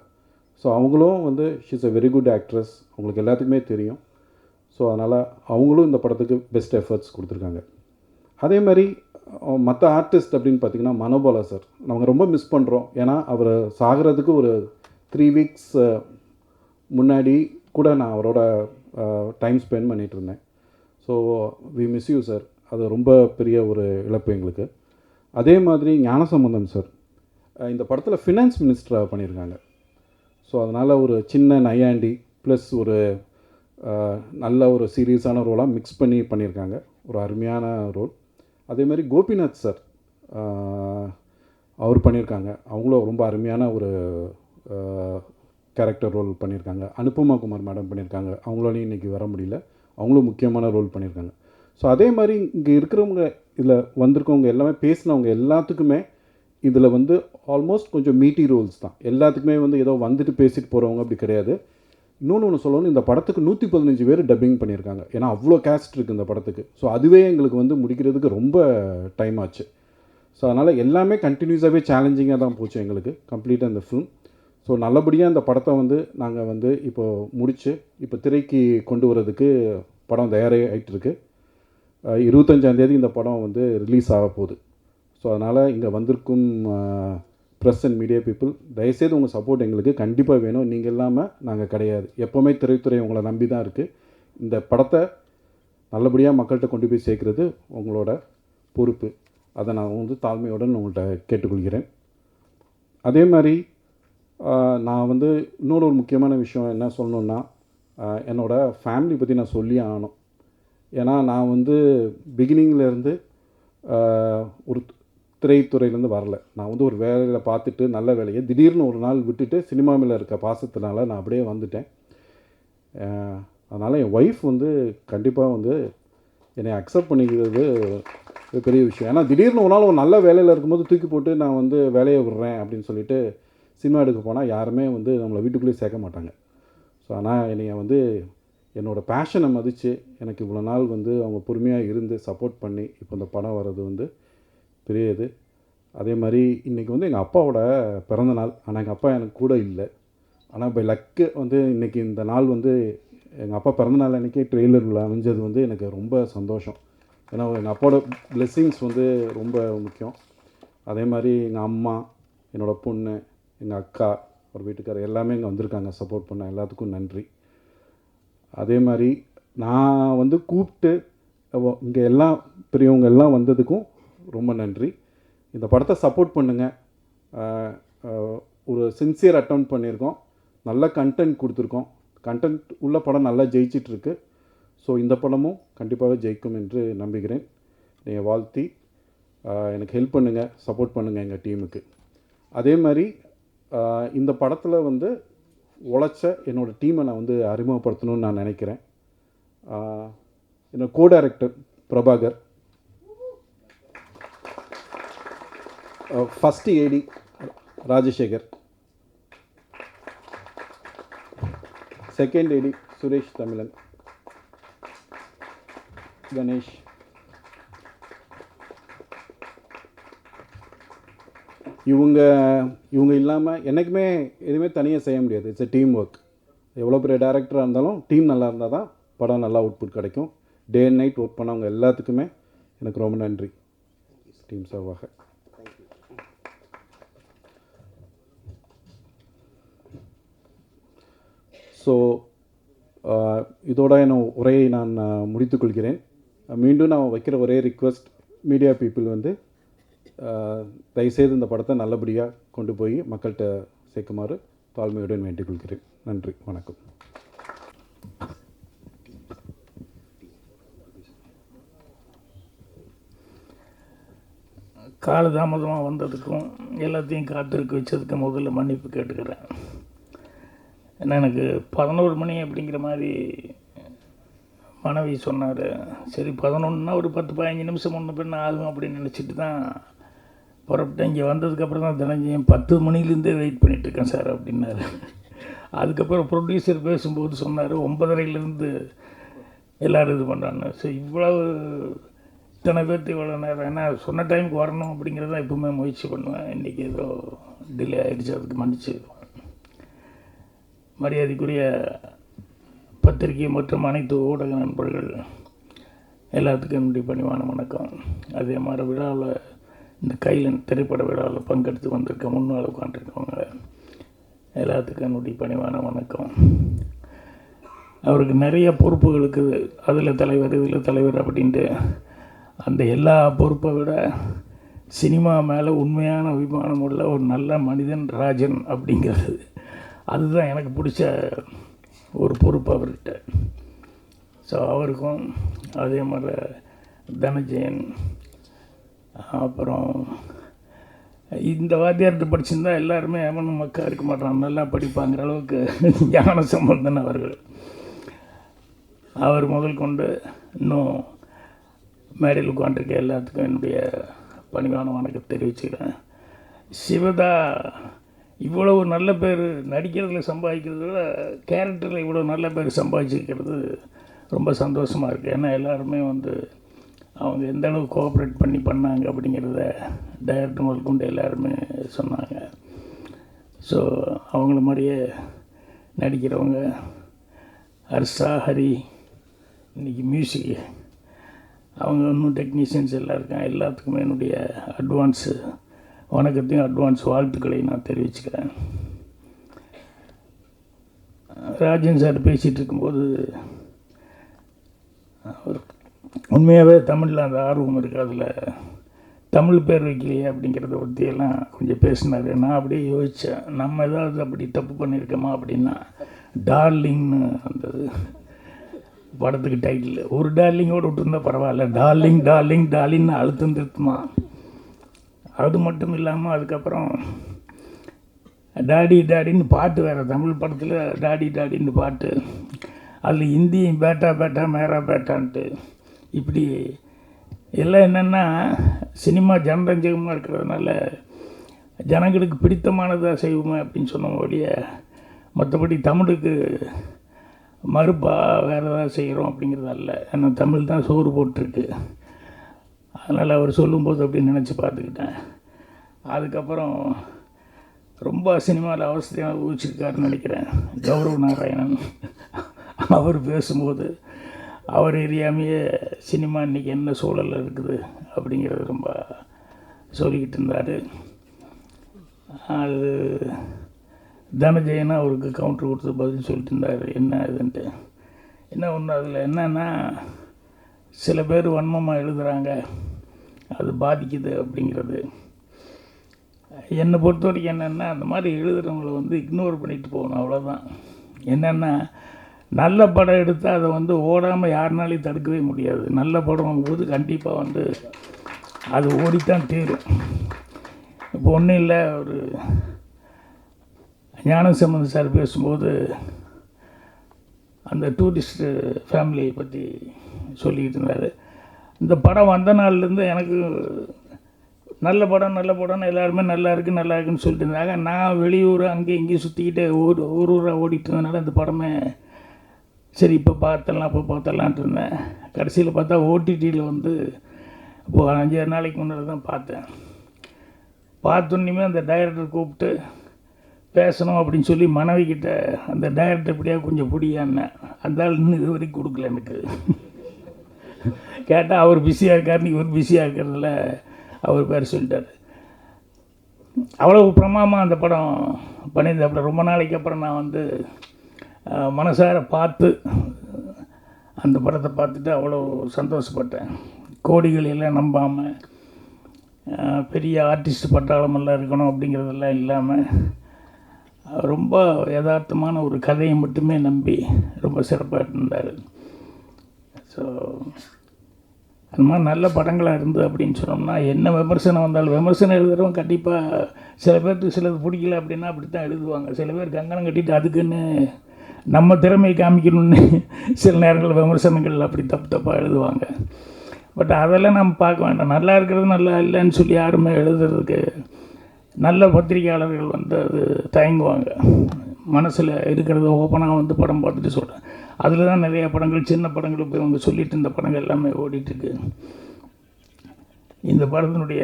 ஸோ அவங்களும் வந்து she is a very good actress, அவங்களுக்கு எல்லாத்துக்குமே தெரியும். ஸோ அதனால் அவங்களும் இந்த படத்துக்கு பெஸ்ட் எஃபர்ட்ஸ் கொடுத்துருக்காங்க. அதே மாதிரி மற்ற ஆர்டிஸ்ட் அப்படின்னு பார்த்திங்கன்னா மனோபாலா சார் நாங்கள் ரொம்ப மிஸ் பண்ணுறோம். ஏன்னா அவர் சாகிறதுக்கு ஒரு 3 weeks முன்னாடி கூட நான் அவரோட டைம் ஸ்பெண்ட் பண்ணிகிட்டு இருந்தேன். So we miss you sir, அது ரொம்ப பெரிய ஒரு இழப்பு எங்களுக்கு. அதே மாதிரி ஞானசம்பந்தம் சார் இந்த படத்தில் ஃபினான்ஸ் மினிஸ்டராக பண்ணியிருக்காங்க. ஸோ அதனால் ஒரு சின்ன நையாண்டி ப்ளஸ் ஒரு நல்ல ஒரு சீரியஸான ரோலாக மிக்ஸ் பண்ணி பண்ணியிருக்காங்க, ஒரு அருமையான ரோல். அதேமாதிரி கோபிநாத் சார் அவர் பண்ணியிருக்காங்க, அவங்களும் ரொம்ப அருமையான ஒரு கேரக்டர் ரோல் பண்ணியிருக்காங்க. அனுபமா குமார் மேடம் பண்ணியிருக்காங்க, அவங்களாலையும் இன்றைக்கி வர முடியல, அவங்களும் முக்கியமான ரோல் பண்ணியிருக்காங்க. ஸோ அதே மாதிரி இங்கே இருக்கிறவங்க, இதில் வந்திருக்கவங்க எல்லாமே பேசினவங்க எல்லாத்துக்குமே இதில் வந்து ஆல்மோஸ்ட் கொஞ்சம் மீட்டி ரோல்ஸ் தான். எல்லாத்துக்குமே வந்து ஏதோ வந்துட்டு பேசிட்டு போகிறவங்க அப்படி கிடையாது. இன்னொன்று சொல்லணும், இந்த படத்துக்கு 115 பேர் டப்பிங் பண்ணியிருக்காங்க. ஏன்னா அவ்வளோ கேஸ்ட் இருக்குது இந்த படத்துக்கு. ஸோ அதுவே எங்களுக்கு வந்து முடிக்கிறதுக்கு ரொம்ப டைம் ஆச்சு. ஸோ அதனால் எல்லாமே கண்டினியூஸாகவே சேலஞ்சிங்காக தான் போச்சு எங்களுக்கு கம்ப்ளீட்டாக இந்த ஃபிலிம். ஸோ நல்லபடியாக இந்த படத்தை வந்து நாங்கள் வந்து இப்போது முடித்து இப்போ திரைக்கு கொண்டு வரதுக்கு படம் தயாராக ஆகிட்டுருக்கு. 25ஆம் தேதி இந்த படம் வந்து ரிலீஸ் ஆக போகுது. ஸோ அதனால் இங்கே வந்திருக்கும் ப்ரெஸ் அண்ட் மீடியா பீப்புள், தயவுசெய்து உங்கள் சப்போர்ட் எங்களுக்கு கண்டிப்பாக வேணும். நீங்கள் இல்லாமல் நாங்கள் கிடையாது. எப்போவுமே திரைத்துறை உங்களை நம்பி தான் இருக்குது. இந்த படத்தை நல்லபடியாக மக்கள்கிட்ட கொண்டு போய் சேர்க்குறது உங்களோட பொறுப்பு. அதை நான் வந்து தாழ்மையுடன் உங்கள்கிட்ட கேட்டுக்கொள்கிறேன். அதே மாதிரி நான் வந்து இன்னொரு ஒரு முக்கியமான விஷயம் என்ன சொல்லணுன்னா, என்னோடய ஃபேமிலி பற்றி நான் சொல்லி ஆகணும். ஏன்னா நான் வந்து பிகினிங்லேருந்து ஒரு திரைத்துறையிலேருந்து வரல. நான் வந்து ஒரு வேலையில் பார்த்துட்டு நல்ல வேலையை திடீர்னு ஒரு நாள் விட்டுட்டு சினிமா மேலே இருக்க பாசத்தினால நான் அப்படியே வந்துட்டேன். அதனால் என் ஒய்ஃப் வந்து கண்டிப்பாக வந்து என்னை அக்செப்ட் பண்ணிக்கிறது பெரிய விஷயம். ஏன்னா திடீர்னு ஒரு நாள் ஒரு நல்ல வேலையில் இருக்கும்போது தூக்கி போட்டு நான் வந்து வேலையை விடுறேன் அப்படின்னு சொல்லிட்டு சினிமா எடுக்க போனால் யாருமே வந்து நம்மளை வீட்டுக்குள்ளேயே சேர்க்க மாட்டாங்க. ஸோ ஆனால் என்னைய வந்து என்னோடய பேஷனை மதித்து எனக்கு இவ்வளோ நாள் வந்து அவங்க பொறுமையாக இருந்து சப்போர்ட் பண்ணி இப்போ இந்த படம் வர்றது வந்து பெரிய இது. அதே மாதிரி இன்றைக்கி வந்து எங்கள் அப்பாவோட பிறந்த நாள். ஆனால் எங்கள் அப்பா எனக்கு கூட இல்லை. ஆனால் பை லக்கு வந்து இன்றைக்கி இந்த நாள் வந்து எங்கள் அப்பா பிறந்தநாள் அன்றைக்கி ட்ரெய்லரில் அமைஞ்சது வந்து எனக்கு ரொம்ப சந்தோஷம். ஏன்னா எங்கள் அப்பாவோட பிளெஸ்ஸிங்ஸ் வந்து ரொம்ப முக்கியம். அதே மாதிரி எங்கள் அம்மா, என்னோடய பொண்ணு, எங்கள் அக்கா, ஒரு வீட்டுக்காரர் எல்லாமே இங்கே வந்திருக்காங்க சப்போர்ட் பண்ண. எல்லாத்துக்கும் நன்றி. அதே மாதிரி நான் வந்து கூப்பிட்டு இங்கே எல்லாம் பெரியவங்க எல்லாம் வந்ததுக்கும் ரொம்ப நன்றி. இந்த படத்தை சப்போர்ட் பண்ணுங்கள். ஒரு சின்சியர் அட்டெம்ப்ட் பண்ணியிருக்கோம். நல்ல கண்டென்ட் கொடுத்துருக்கோம். கண்டென்ட் உள்ள படம் நல்லா ஜெயிச்சிட்ருக்கு. ஸோ இந்த படமும் கண்டிப்பாக ஜெயிக்கும் என்று நம்புகிறேன். நீங்கள் வாழ்த்தி எனக்கு ஹெல்ப் பண்ணுங்கள், சப்போர்ட் பண்ணுங்கள் எங்கள் டீமுக்கு. அதே மாதிரி இந்த படத்தில் வந்து உழைச்ச என்னோடய டீமை நான் வந்து அறிமுகப்படுத்தணும்னு நான் நினைக்கிறேன். என்னோட கோ டைரக்டர் பிரபாகர், ஃபஸ்ட்டு ஏடி ராஜசேகர், செகண்ட் ஏடி சுரேஷ் தமிழன், கணேஷ், இவங்க இல்லாமல் என்றைக்குமே எதுவுமே தனியாக செய்ய முடியாது. It's a team work. எவ்வளோ பெரிய டேரக்டராக இருந்தாலும் டீம் நல்லா இருந்தால் தான் படம் நல்லா அவுட்புட் கிடைக்கும். டே அண்ட் நைட் ஒர்க் பண்ணவங்க எல்லாத்துக்குமே எனக்கு ரொம்ப நன்றி டீம் சார்பாக. ஸோ இதோட என் உரையை நான் முடித்துக்கொள்கிறேன். மீண்டும் நான் வைக்கிற ஒரே ரிக்வெஸ்ட், மீடியா பீப்புள் வந்து தயவுசெய்து இந்த படத்தை நல்லபடியாக கொண்டு போய் மக்கள்கிட்ட சேர்க்குமாறு தாழ்மையுடன் வேண்டிக்கொள்கிறேன். நன்றி, வணக்கம். காலதாமதமாக வந்ததுக்கும் எல்லாத்தையும் காத்திருக்க வச்சதுக்கு முதல்ல மன்னிப்பு கேட்டுக்கிறேன். ஏன்னா எனக்கு 11 மணி அப்படிங்கிற மாதிரி மனைவி சொன்னார். சரி 11ன்னா ஒரு 10-15 நிமிஷம் முன்ன பின்ன ஆகும் அப்படின்னு நினச்சிட்டு தான் புறப்பட்டேன். இங்கே வந்ததுக்கப்புறம் தான் தினஞ்சேன் 10 மணிலேருந்தே வெயிட் பண்ணிகிட்ருக்கேன் சார் அப்படின்னாரு. அதுக்கப்புறம் ப்ரொடியூசர் பேசும்போது சொன்னார் 9:30லேருந்து எல்லோரும் இது பண்ணுறாங்க. ஸோ இவ்வளவு இத்தனை பேர்த்து இவ்வளோ நேரம், ஏன்னா சொன்ன டைமுக்கு வரணும் அப்படிங்கிறத எப்பவுமே முயற்சி பண்ணுவேன். இன்றைக்கி ஏதோ டிலே ஆகிடுச்சு, அதுக்கு மன்னிச்சு. மரியாதைக்குரிய பத்திரிகை மற்றும் அனைத்து ஊடக நண்பர்கள் எல்லாத்துக்கும் என்னுடைய பணிவான வணக்கம். அதே மாதிரி விழாவில், இந்த கைலன் திரைப்பட விழாவில் பங்கெடுத்து வந்திருக்க முன்னால் உட்காந்துருக்கவங்க எல்லாத்துக்கும் என்னுடைய பணிவான வணக்கம். அவருக்கு நிறைய பொறுப்புகள் இருக்குது. அதில் தலைவர், இதில் தலைவர் அப்படின்ட்டு. அந்த எல்லா பொறுப்பை விட சினிமா மேலே உண்மையான அபிமானம் உள்ள ஒரு நல்ல மனிதன் ராஜன் அப்படிங்கிறது, அதுதான் எனக்கு பிடிச்ச ஒரு பொறுப்பு அவர்கிட்ட. ஸோ அவருக்கும் அதே மாதிரி தனஜெயன், அப்புறம் இந்த வாத்தியார்கிட்ட படிச்சிருந்தா எல்லாருமே அவனும் மக்கா இருக்க மாட்டான், நல்லா படிப்பாங்கிற அளவுக்கு ஞான சம்பந்தன் அவர்கள். அவர் முதல் கொண்டு இன்னும் மேடையில் உட்காந்துருக்க எல்லாத்துக்கும் என்னுடைய பணிவான வணக்கம் தெரிவிச்சுக்கிறேன். சிவதா இவ்வளவு நல்ல பேர் நடிக்கிறதுல சம்பாதிக்கிறத விட கேரக்டரில் இவ்வளோ நல்ல பேர் சம்பாதிச்சிருக்கிறது ரொம்ப சந்தோஷமாக இருக்குது. ஏன்னா எல்லாருமே வந்து அவங்க எந்த அளவு கோஆப்ரேட் பண்ணி பண்ணாங்க அப்படிங்கிறத டைரக்டர் முதல் கொண்டு எல்லாருமே சொன்னாங்க. ஸோ அவங்கள மாதிரியே நடிக்கிறவங்க ஹர்ஷா, ஹரி, இன்றைக்கி மியூசிக், அவங்க இன்னும் டெக்னீஷியன்ஸ் எல்லாம் இருக்காங்க. எல்லாத்துக்குமே என்னுடைய அட்வான்ஸு வணக்கத்தையும் அட்வான்ஸ் வாழ்த்துக்களையும் நான் தெரிவிச்சுக்கிறேன். ராஜன் சார் பேசிகிட்டு இருக்கும்போது அவர் உண்மையாகவே தமிழில் அந்த ஆர்வம் இருக்குது. அதில் தமிழ் பேர் வைக்கலையே அப்படிங்கிறத பற்றியெல்லாம் கொஞ்சம் பேசினார். நான் அப்படியே யோசித்தேன், நம்ம ஏதாவது அப்படி தப்பு பண்ணியிருக்கோமா அப்படின்னா. டார்லிங்னு அந்த படத்துக்கு டைட்டில் ஒரு டார்லிங்கோடு விட்டுருந்தா பரவாயில்ல, டார்லிங் டார்லிங் டார்லிங்னு அழுத்தம் திருத்துமா. அது மட்டும் இல்லாமல் அதுக்கப்புறம் டாடி டாடின்னு பாட்டு வேறு, தமிழ் படத்தில் டாடி டாடின்னு பாட்டு, அதில் ஹிந்தியும் பேட்டா பேட்டா மேரா பேட்டான்ட்டு. இப்படி எல்லாம் என்னென்னா சினிமா ஜனரஞ்சகமாக இருக்கிறதுனால ஜனங்களுக்கு பிடித்தமானதாக செய்வோமே அப்படின்னு சொன்னபடிய, மற்றபடி தமிழுக்கு மறுப்பா வேறு ஏதாவது செய்கிறோம் அப்படிங்கிறது அல்ல. ஏன்னா தமிழ் தான் சோறு போட்டிருக்கு. அதனால் அவர் சொல்லும்போது அப்படி நினச்சி பார்த்துக்கிட்டேன். அதுக்கப்புறம் ரொம்ப சினிமாவில் அவசியம் ஊச்சிருக்காருன்னு நினைக்கிறேன் கௌரவ நாராயணன். அவர் பேசும்போது அவர் எரியாமையே சினிமா இன்றைக்கி என்ன சூழலில் இருக்குது அப்படிங்கிறது ரொம்ப சொல்லிக்கிட்டு இருந்தார். அது தனஜெயனா அவருக்கு கவுண்டர் கொடுத்து பதில் சொல்லிட்டு இருந்தார் என்ன இதுன்ட்டு. என்ன ஒன்று அதில் என்னென்னா, சில பேர் வன்மமாக எழுதுகிறாங்க, அது பாதிக்குது அப்படிங்கிறது. என்னை பொறுத்த வரைக்கும் என்னென்னா, அந்த மாதிரி எழுதுகிறவங்கள வந்து இக்னோர் பண்ணிட்டு போகணும், அவ்வளோதான். என்னென்னா, நல்ல படம் எடுத்தால் அதை வந்து ஓடாமல் யாருனாலையும் தடுக்கவே முடியாது. நல்ல படம் போது கண்டிப்பாக வந்து அது ஓடித்தான் தீரும். இப்போ ஒன்றும் இல்லை, ஒரு ஞானசம்பந்த சார் பேசும்போது அந்த டூரிஸ்ட்டு ஃபேமிலியை பற்றி சொல்லிக்கிட்டு இருந்தார். இந்த படம் வந்த நாள்லேருந்து எனக்கு நல்ல படம்னு எல்லாருமே நல்லா இருக்குன்னு சொல்லிட்டு இருந்தாங்க. நான் வெளியூர் அங்கே இங்கேயும் சுற்றிக்கிட்டு ஊராக ஓடிட்டு இருந்ததுனால இந்த படமே சரி இப்போ பார்த்தலான்ட்டு இருந்தேன். கடைசியில் பார்த்தா ஓடிடியில் வந்து இப்போது 5-6 நாளைக்கு முன்னாடி தான் பார்த்தேன். பார்த்தோன்னுமே அந்த டைரக்டர் கூப்பிட்டு பேசணும் அப்படின்னு சொல்லி மனைவிக்கிட்ட அந்த டைரக்டர் எப்படியா கொஞ்சம் பிடியான்னு, அந்த ஆள் இன்னும் இது வரைக்கும் கொடுக்கல எனக்கு. கேட்டால் அவர் பிஸியாக இருக்கார், இவர் பிஸியாக இருக்கிறதுல அவர் பேர் சொல்லிட்டார். அவ்வளோ பிரமாதமாக அந்த படம் பண்ணியிருந்தேன். அப்புறம் ரொம்ப நாளைக்கு அப்புறம் நான் வந்து மனசார பார்த்து அந்த படத்தை பார்த்துட்டு அவ்வளோ சந்தோஷப்பட்டேன். கோடிகள் எல்லாம் நம்பாமல் பெரிய ஆர்டிஸ்ட் பட்டாளமெல்லாம் இருக்கணும் அப்படிங்கிறதெல்லாம் இல்லாமல் ரொம்ப யதார்த்தமான ஒரு கதையை மட்டுமே நம்பி ரொம்ப சிறப்பாக இருந்தார். ஸோ அந்த மாதிரி நல்ல படங்களாக இருந்தது அப்படின்னு சொன்னோம்னா, என்ன விமர்சனம் வந்தாலும் விமர்சனம் எழுதுகிறவங்க கண்டிப்பாக சில பேருக்கு சிலது பிடிக்கல அப்படின்னா அப்படி தான் எழுதுவாங்க. சில பேர் கங்கணம் கட்டிட்டு அதுக்குன்னு நம்ம திறமையை காமிக்கணும்னு சில நேரங்களில் விமர்சனங்கள் அப்படி தப்பாக எழுதுவாங்க. பட் அதெல்லாம் நம்ம பார்க்க வேண்டாம். நல்லா இருக்கிறது நல்லா இல்லைன்னு சொல்லி யாருமே எழுதுறதுக்கு நல்ல பத்திரிகையாளர்கள் வந்து அது தயங்குவாங்க. மனசில் இருக்கிறத ஓப்பனாக வந்து படம் பார்த்துட்டு சொல்கிறேன். அதில் தான் நிறையா படங்கள், சின்ன படங்கள் போய் அவங்க சொல்லிட்டு இந்த படங்கள் எல்லாமே ஓடிட்டுருக்கு. இந்த படத்தினுடைய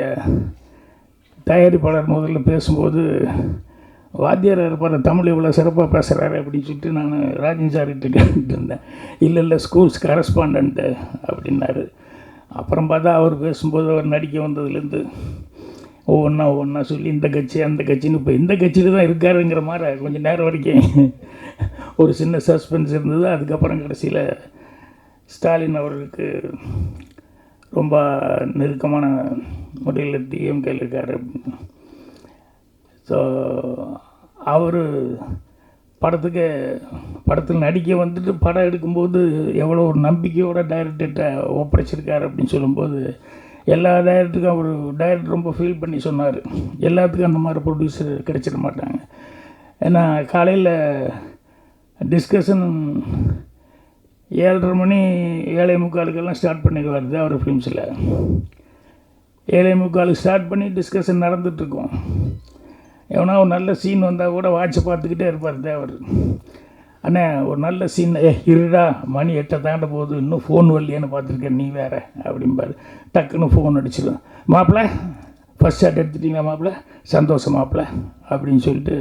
தயாரிப்பாளர் முதல்ல பேசும்போது வாத்தியார் இருப்பார், தமிழ் இவ்வளோ சிறப்பாக பேசுகிறாரு அப்படின்னு சொல்லிட்டு நான் ராஜன் சார்கிட்ட கேட்டுட்டு இருந்தேன். இல்லை ஸ்கூல்ஸ் கரஸ்பாண்டன்ட்டு அப்படின்னாரு. அப்புறம் பார்த்தா அவர் பேசும்போது அவர் நடிக்க வந்ததுலேருந்து ஒவ்வொன்றா சொல்லி இந்த கட்சி அந்த கட்சின்னு இப்போ இந்த கட்சியில் தான் இருக்காருங்கிற மாதிரி கொஞ்சம் நேரம் வரைக்கும் ஒரு சின்ன சஸ்பென்ஸ் இருந்தது. அதுக்கப்புறம் கடைசியில் ஸ்டாலின் அவர்களுக்கு ரொம்ப நெருக்கமான முறையில் டிஎம்கேல இருக்கார் அப்படின்னு. ஸோ அவர் படத்தில் நடிக்க வந்துட்டு படம் எடுக்கும்போது எவ்வளோ ஒரு நம்பிக்கையோட டைரக்டர்கிட்ட ஒப்படைச்சிருக்காரு அப்படின்னு சொல்லும்போது எல்லா டைரக்டருக்கும் அவர் டைரக்டர் ரொம்ப ஃபீல் பண்ணி சொன்னார். எல்லாத்துக்கும் அந்த மாதிரி ப்ரொடியூசர் கிடைச்சிட மாட்டாங்க. ஏன்னா காலையில் டிஸ்கஷன் 7:30 மணி 7:45 ஸ்டார்ட் பண்ணிடுவார் தேவர் ஃபிலிம்ஸில். 7:45 ஸ்டார்ட் பண்ணி டிஸ்கஷன் நடந்துகிட்ருக்கோம். எவனா ஒரு நல்ல சீன் வந்தால் கூட வாட்சை பார்த்துக்கிட்டே இருப்பார் தேவர். அண்ணே ஒரு நல்ல சீன், இருடா மணி 8 தாண்ட போகுது, இன்னும் ஃபோன் வரலையேன்னு பார்த்துருக்கேன், நீ வேறு அப்படிம்பார். டக்குன்னு ஃபோன் அடிச்சிடும், மாப்பிள்ள ஃபஸ்ட் ஷாட் எடுத்துட்டிங்களா மாப்பிள்ள, சந்தோஷம் மாப்பிள்ள அப்படின்னு சொல்லிட்டு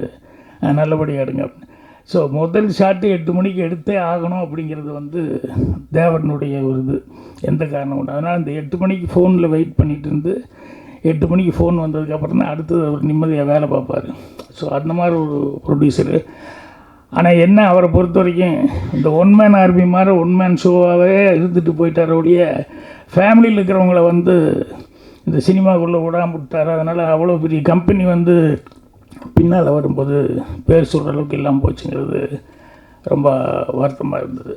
நல்லபடியாக எடுங்க அப்படின்னு. ஸோ முதல் ஷாட்டு 8 மணிக்கு எடுத்தே ஆகணும் அப்படிங்கிறது வந்து தேவனுடைய ஒரு இது, எந்த காரணம் உண்டு. அதனால் அந்த 8 மணிக்கு ஃபோனில் வெயிட் பண்ணிகிட்டு இருந்து 8 மணிக்கு ஃபோன் வந்ததுக்கப்புறம் தான் அடுத்தது அவர் நிம்மதியாக வேலை பார்ப்பார். ஸோ அந்த மாதிரி ஒரு ப்ரொடியூசரு. ஆனால் என்ன, அவரை பொறுத்த வரைக்கும் இந்த ஒன் மேன் ஆர்மி மாதிரி ஒன் மேன் ஷோவாகவே இருந்துட்டு போயிட்டார் ஒழிய ஃபேமிலியில் இருக்கிறவங்கள வந்து இந்த சினிமாக்குள்ளே விடாமல் விட்டார். அதனால் அவ்வளோ பெரிய கம்பெனி வந்து பின்னால் வரும்போது பேர் சொல்கிற அளவுக்கு இல்லாமல் போச்சுங்கிறது ரொம்ப வருத்தமாக இருந்தது.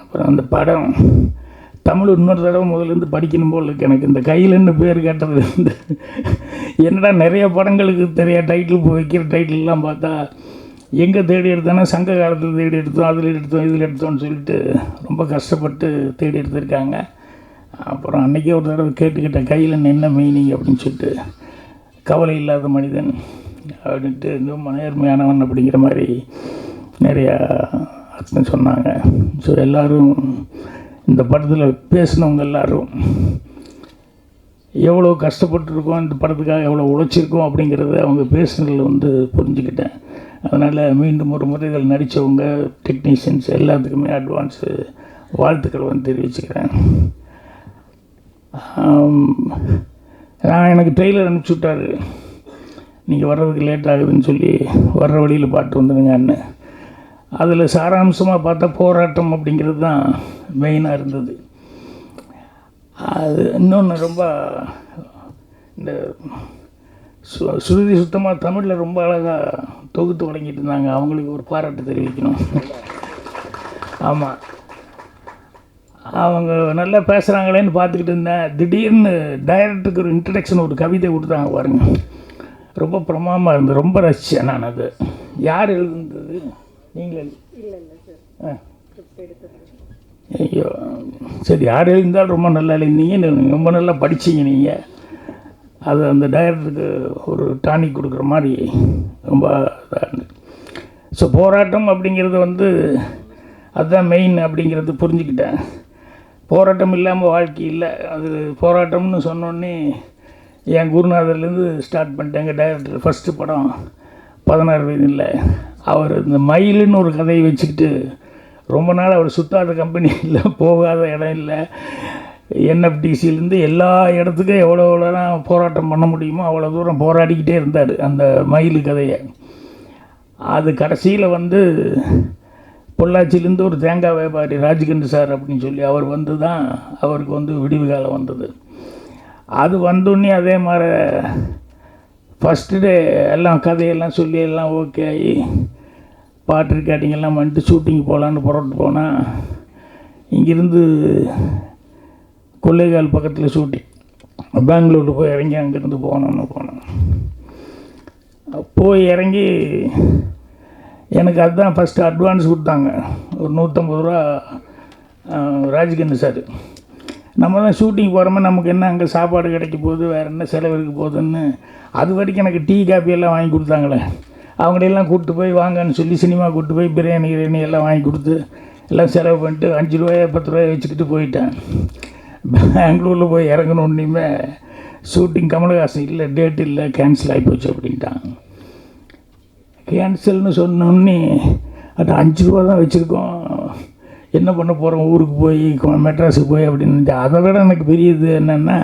அப்புறம் அந்த படம் தமிழ் இன்னொரு தடவை முதலேருந்து படிக்கணும் போல் இருக்கு எனக்கு. இந்த கையிலன்னு பேர் கேட்டது வந்து என்னடா நிறைய படங்களுக்கு தெரிய டைட்டில் இப்போ வைக்கிற டைட்டில்லாம் பார்த்தா எங்கே தேடி எடுத்தோன்னா சங்க காலத்தில் தேடி எடுத்தோம், அதில் எடுத்தோம், இதில் எடுத்தோம்னு சொல்லிட்டு ரொம்ப கஷ்டப்பட்டு தேடி எடுத்திருக்காங்க. அப்புறம் அன்றைக்கே ஒரு தடவை கேட்டுக்கிட்டேன் கையில் என்ன மீனிங் அப்படின்னு சொல்லிட்டு, கவலை இல்லாத மனிதன் அப்படின்ட்டு ரொம்ப நேர்மையானவன் அப்படிங்கிற மாதிரி நிறையா அர்த்தம் சொன்னாங்க. ஸோ எல்லோரும் இந்த படத்தில் பேசினவங்க எல்லோரும் எவ்வளோ கஷ்டப்பட்டுருக்கோம், இந்த படத்துக்காக எவ்வளோ உழைச்சிருக்கோம் அப்படிங்கிறத அவங்க பேசுனதில் வந்து புரிஞ்சுக்கிட்டேன். அதனால் மீண்டும் ஒரு முறை இதில் நடித்தவங்க டெக்னீஷியன்ஸ் எல்லாத்துக்குமே அட்வான்ஸு வாழ்த்துக்கள் வந்து தெரிவிச்சுக்கிறேன். நான் எனக்கு ட்ரெய்லர் அனுப்பிச்சி விட்டார், நீங்கள் வர்றதுக்கு லேட் ஆகுதுன்னு சொல்லி வர்ற வழியில் பாட்டு வந்துடுங்கன்னு. அதில் சாராம்சமாக பார்த்தா போராட்டம் அப்படிங்கிறது தான் மெயினாக இருந்தது. அது இன்னொன்று ரொம்ப இந்த சுருதி சுத்தமாக தமிழில் ரொம்ப அழகாக தொகுத்து வழங்கிட்டு இருந்தாங்க. அவங்களுக்கு ஒரு பாராட்டு தெரிவிக்கணும். ஆமாம், அவங்க நல்லா பேசுகிறாங்களேன்னு பார்த்துக்கிட்டு இருந்தேன். திடீர்னு டைரக்டருக்கு ஒரு இன்ட்ரடக்ஷன் ஒரு கவிதை கொடுத்தாங்க பாருங்க, ரொம்ப பிரமாதமாக இருந்தது. ரொம்ப ரசித்தேன் நான். அது யார் எழுதுனது? நீங்களே? ஐயோ சரி, யார் எழுந்தாலும் ரொம்ப நல்லா எழுந்தீங்க, ரொம்ப நல்லா படிச்சிங்க நீங்கள். அது அந்த டைரக்டருக்கு ஒரு டானிக் கொடுக்குற மாதிரி ரொம்ப இதாக இருந்தது. ஸோ போராட்டம் அப்படிங்கிறது வந்து அதுதான் மெயின் அப்படிங்கிறது புரிஞ்சுக்கிட்டேன். போராட்டம் இல்லாமல் வாழ்க்கை இல்லை. அது போராட்டம்னு சொன்னோடனே என் குருநாதர்லேருந்து ஸ்டார்ட் பண்ணிட்டேன். எங்கள் டைரக்டர் ஃபஸ்ட்டு படம் 16 வயதில் அவர் இந்த மயிலுன்னு ஒரு கதையை வச்சுக்கிட்டு ரொம்ப நாள் அவர் சுற்றாத கம்பெனி இல்லை, போகாத இடம் இல்லை. என்எஃப்டிசிலேருந்து எல்லா இடத்துக்கும் எவ்வளோலாம் போராட்டம் பண்ண முடியுமோ அவ்வளோ தூரம் போராடிக்கிட்டே இருந்தார் அந்த மயில் கதையை. அது கடைசியில் வந்து பொள்ளாச்சியிலேருந்து ஒரு தேங்காய் வியாபாரி ராஜ்கண்ட் சார் அப்படின்னு சொல்லி அவர் வந்து தான் அவருக்கு வந்து விடிவு காலம் வந்தது. அது வந்தோடனே அதே மாதிரி ஃபஸ்ட்டு டே எல்லாம் கதையெல்லாம் சொல்லி எல்லாம் ஓகே ஆகி பாட்டு ரெக்கார்டிங்கெல்லாம் வந்துட்டு ஷூட்டிங் போகலான்னு புறப்பட்டு போனால் இங்கேருந்து கொள்ளைகால் பக்கத்தில் ஷூட்டிங், பெங்களூரில் போய் இறங்கி அங்கேருந்து போனோம். போய் இறங்கி எனக்கு அதுதான் ஃபஸ்ட்டு அட்வான்ஸ் கொடுத்தாங்க, ஒரு 150 ரூபா ராஜ்கண்ட் சார். நம்ம தான் ஷூட்டிங் போகிறோமே, நமக்கு என்ன அங்கே சாப்பாடு கிடைக்க போகுது, வேறு என்ன செலவு இருக்க போகுதுன்னு அது வரைக்கும் எனக்கு டீ காப்பியெல்லாம் வாங்கி கொடுத்தாங்களே. அவங்களையெல்லாம் கூப்பிட்டு போய் வாங்கன்னு சொல்லி சினிமா கூப்பிட்டு போய் பிரியாணி எல்லாம் வாங்கி கொடுத்து எல்லாம் செலவு பண்ணிட்டு 5 ரூபாய் 10 ரூபாய் வச்சுக்கிட்டு போயிட்டேன். பெங்களூரில் போய் இறங்கணுன்னே ஷூட்டிங் கமலஹாசன் இல்லை, டேட் இல்லை, கேன்சல் ஆகிப்போச்சு அப்படின்ட்டான். கேன்சல்னு சொன்னோன்னே அது 5 ரூபா தான் வச்சுருக்கோம், என்ன பண்ண போகிறோம், ஊருக்கு போய் மெட்ராஸுக்கு போய் அப்படின்னு. அதை விட எனக்கு பெரியது என்னென்னா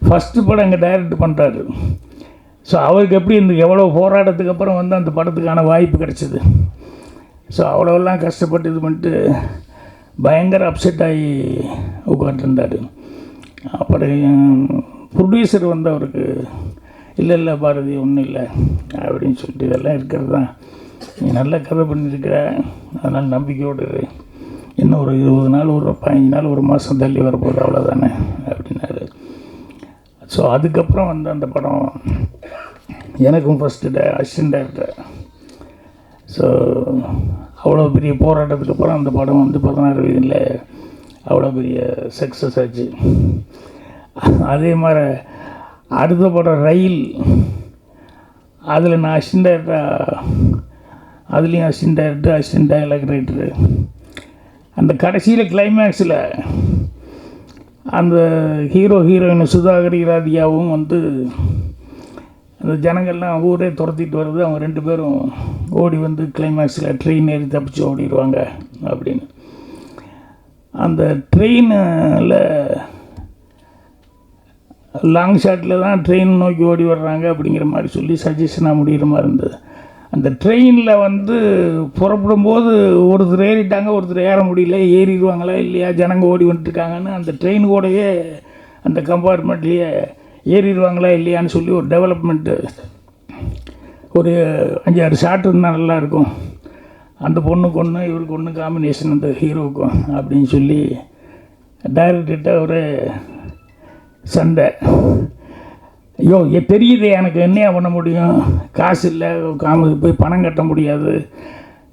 ஃபஸ்ட்டு படம் எங்கள் டைரக்ட் பண்ணுறாரு. ஸோ அவருக்கு எப்படி இந்த எவ்வளோ போராட்டத்துக்கு அப்புறம் வந்து அந்த படத்துக்கான வாய்ப்பு கிடச்சிது. ஸோ அவ்வளோலாம் கஷ்டப்பட்டு இது பண்ணிட்டு பயங்கர அப்செட் ஆகி உட்காந்துருந்தார். அப்புறம் ப்ரொடியூசர் வந்து அவருக்கு இல்லை பாரதி ஒன்றும் இல்லை அப்படின்னு சொல்லிட்டு, இதெல்லாம் இருக்கிறது தான், நீ நல்ல கதை பண்ணியிருக்கிற, அதனால் நம்பிக்கையோடு இன்னும் ஒரு 20 நாள், ஒரு 15 நாள், ஒரு மாதம் தள்ளி வரப்போகுது, அவ்வளோதானே அப்படின்னாரு. ஸோ அதுக்கப்புறம் வந்து அந்த படம் எனக்கும் ஃபஸ்ட்டு அசிஸ்டன்ட் டைரக்டர். ஸோ அவ்வளோ பெரிய போராட்டத்துக்கு அப்புறம் அந்த படம் வந்து 16 வயதில் அவ்வளோ பெரிய சக்ஸஸ் ஆச்சு. அதே மாதிரி அடுத்த படம் ரயில், அதில் நான் அசிஸ்டன்ட் டைரக்டர், அதுலேயும் assistant director, assistant dialogue writer. அந்த கடைசியில் கிளைமேக்ஸில் அந்த ஹீரோயின் சுதாகர் ராதிகாவும் வந்து அந்த ஜனங்கள்லாம் ஊரே துரத்திட்டு வருது, அவங்க 2 பேரும் ஓடி வந்து கிளைமேக்ஸில் ட்ரெயின் ஏறி தப்பிச்சு ஓடிடுவாங்க அப்படின்னு. அந்த ட்ரெயினில் லாங் ஷாட்டில் தான் ட்ரெயின் நோக்கி ஓடி வர்றாங்க அப்படிங்கிற மாதிரி சொல்லி சஜஷனாக முடிகிற மாதிரி இருந்தது. அந்த ட்ரெயினில் வந்து புறப்படும்போது ஒருத்தர் ஏறிட்டாங்க, ஒருத்தர் ஏற முடியல, ஏறிடுவாங்களா இல்லையா, ஜனங்க ஓடி வந்துட்டுருக்காங்கன்னு அந்த ட்ரெயின் கூடவே அந்த கம்பார்ட்மெண்ட்லேயே ஏறிடுவாங்களா இல்லையான்னு சொல்லி ஒரு டெவலப்மெண்ட்டு ஒரு 5-6 ஷாட் இருந்தால் நல்லாயிருக்கும், அந்த பொண்ணுக்கு ஒன்று இவருக்கு ஒன்று காம்பினேஷன் அந்த ஹீரோவுக்கும் அப்படின்னு சொல்லி டைரக்டர்கிட்ட ஒரு சண்டை. ஐயோ தெரியுது எனக்கு, என்னையா பண்ண முடியும், காசு இல்லை, போய் பணம் கட்ட முடியாது,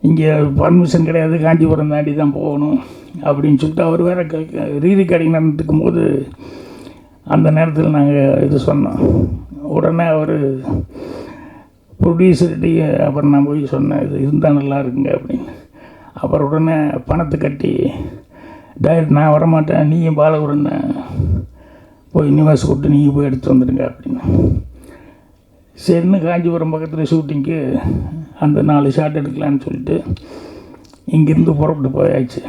இங்கே பர்மிஷன் கிடையாது, காஞ்சிபுரம் தாண்டி தான் போகணும் அப்படின்னு சொல்லிட்டு அவர் வேறு ரீரிகார்டிங் நடந்துக்கும் போது அந்த நேரத்தில் நாங்கள் இது சொன்னோம். உடனே அவர் ப்ரொடியூசர்கிட்டையே அப்புறம் நான் போய் சொன்னேன், இது இருந்தால் நல்லா இருக்குங்க அப்படின்னு. அப்புறம் உடனே பணத்தை கட்டி டைரக்ட் நான் வரமாட்டேன், நீயும் பாலகுரனை போய் நிவாஸ் கூப்பிட்டு நீங்கள் போய் எடுத்து வந்துடுங்க அப்படின்னு. சரின்னு காஞ்சிபுரம் பக்கத்தில் ஷூட்டிங்க்கு அந்த 4 ஷாட் எடுக்கலான்னு சொல்லிட்டு இங்கேருந்து புறப்பட்டு போயாச்சு.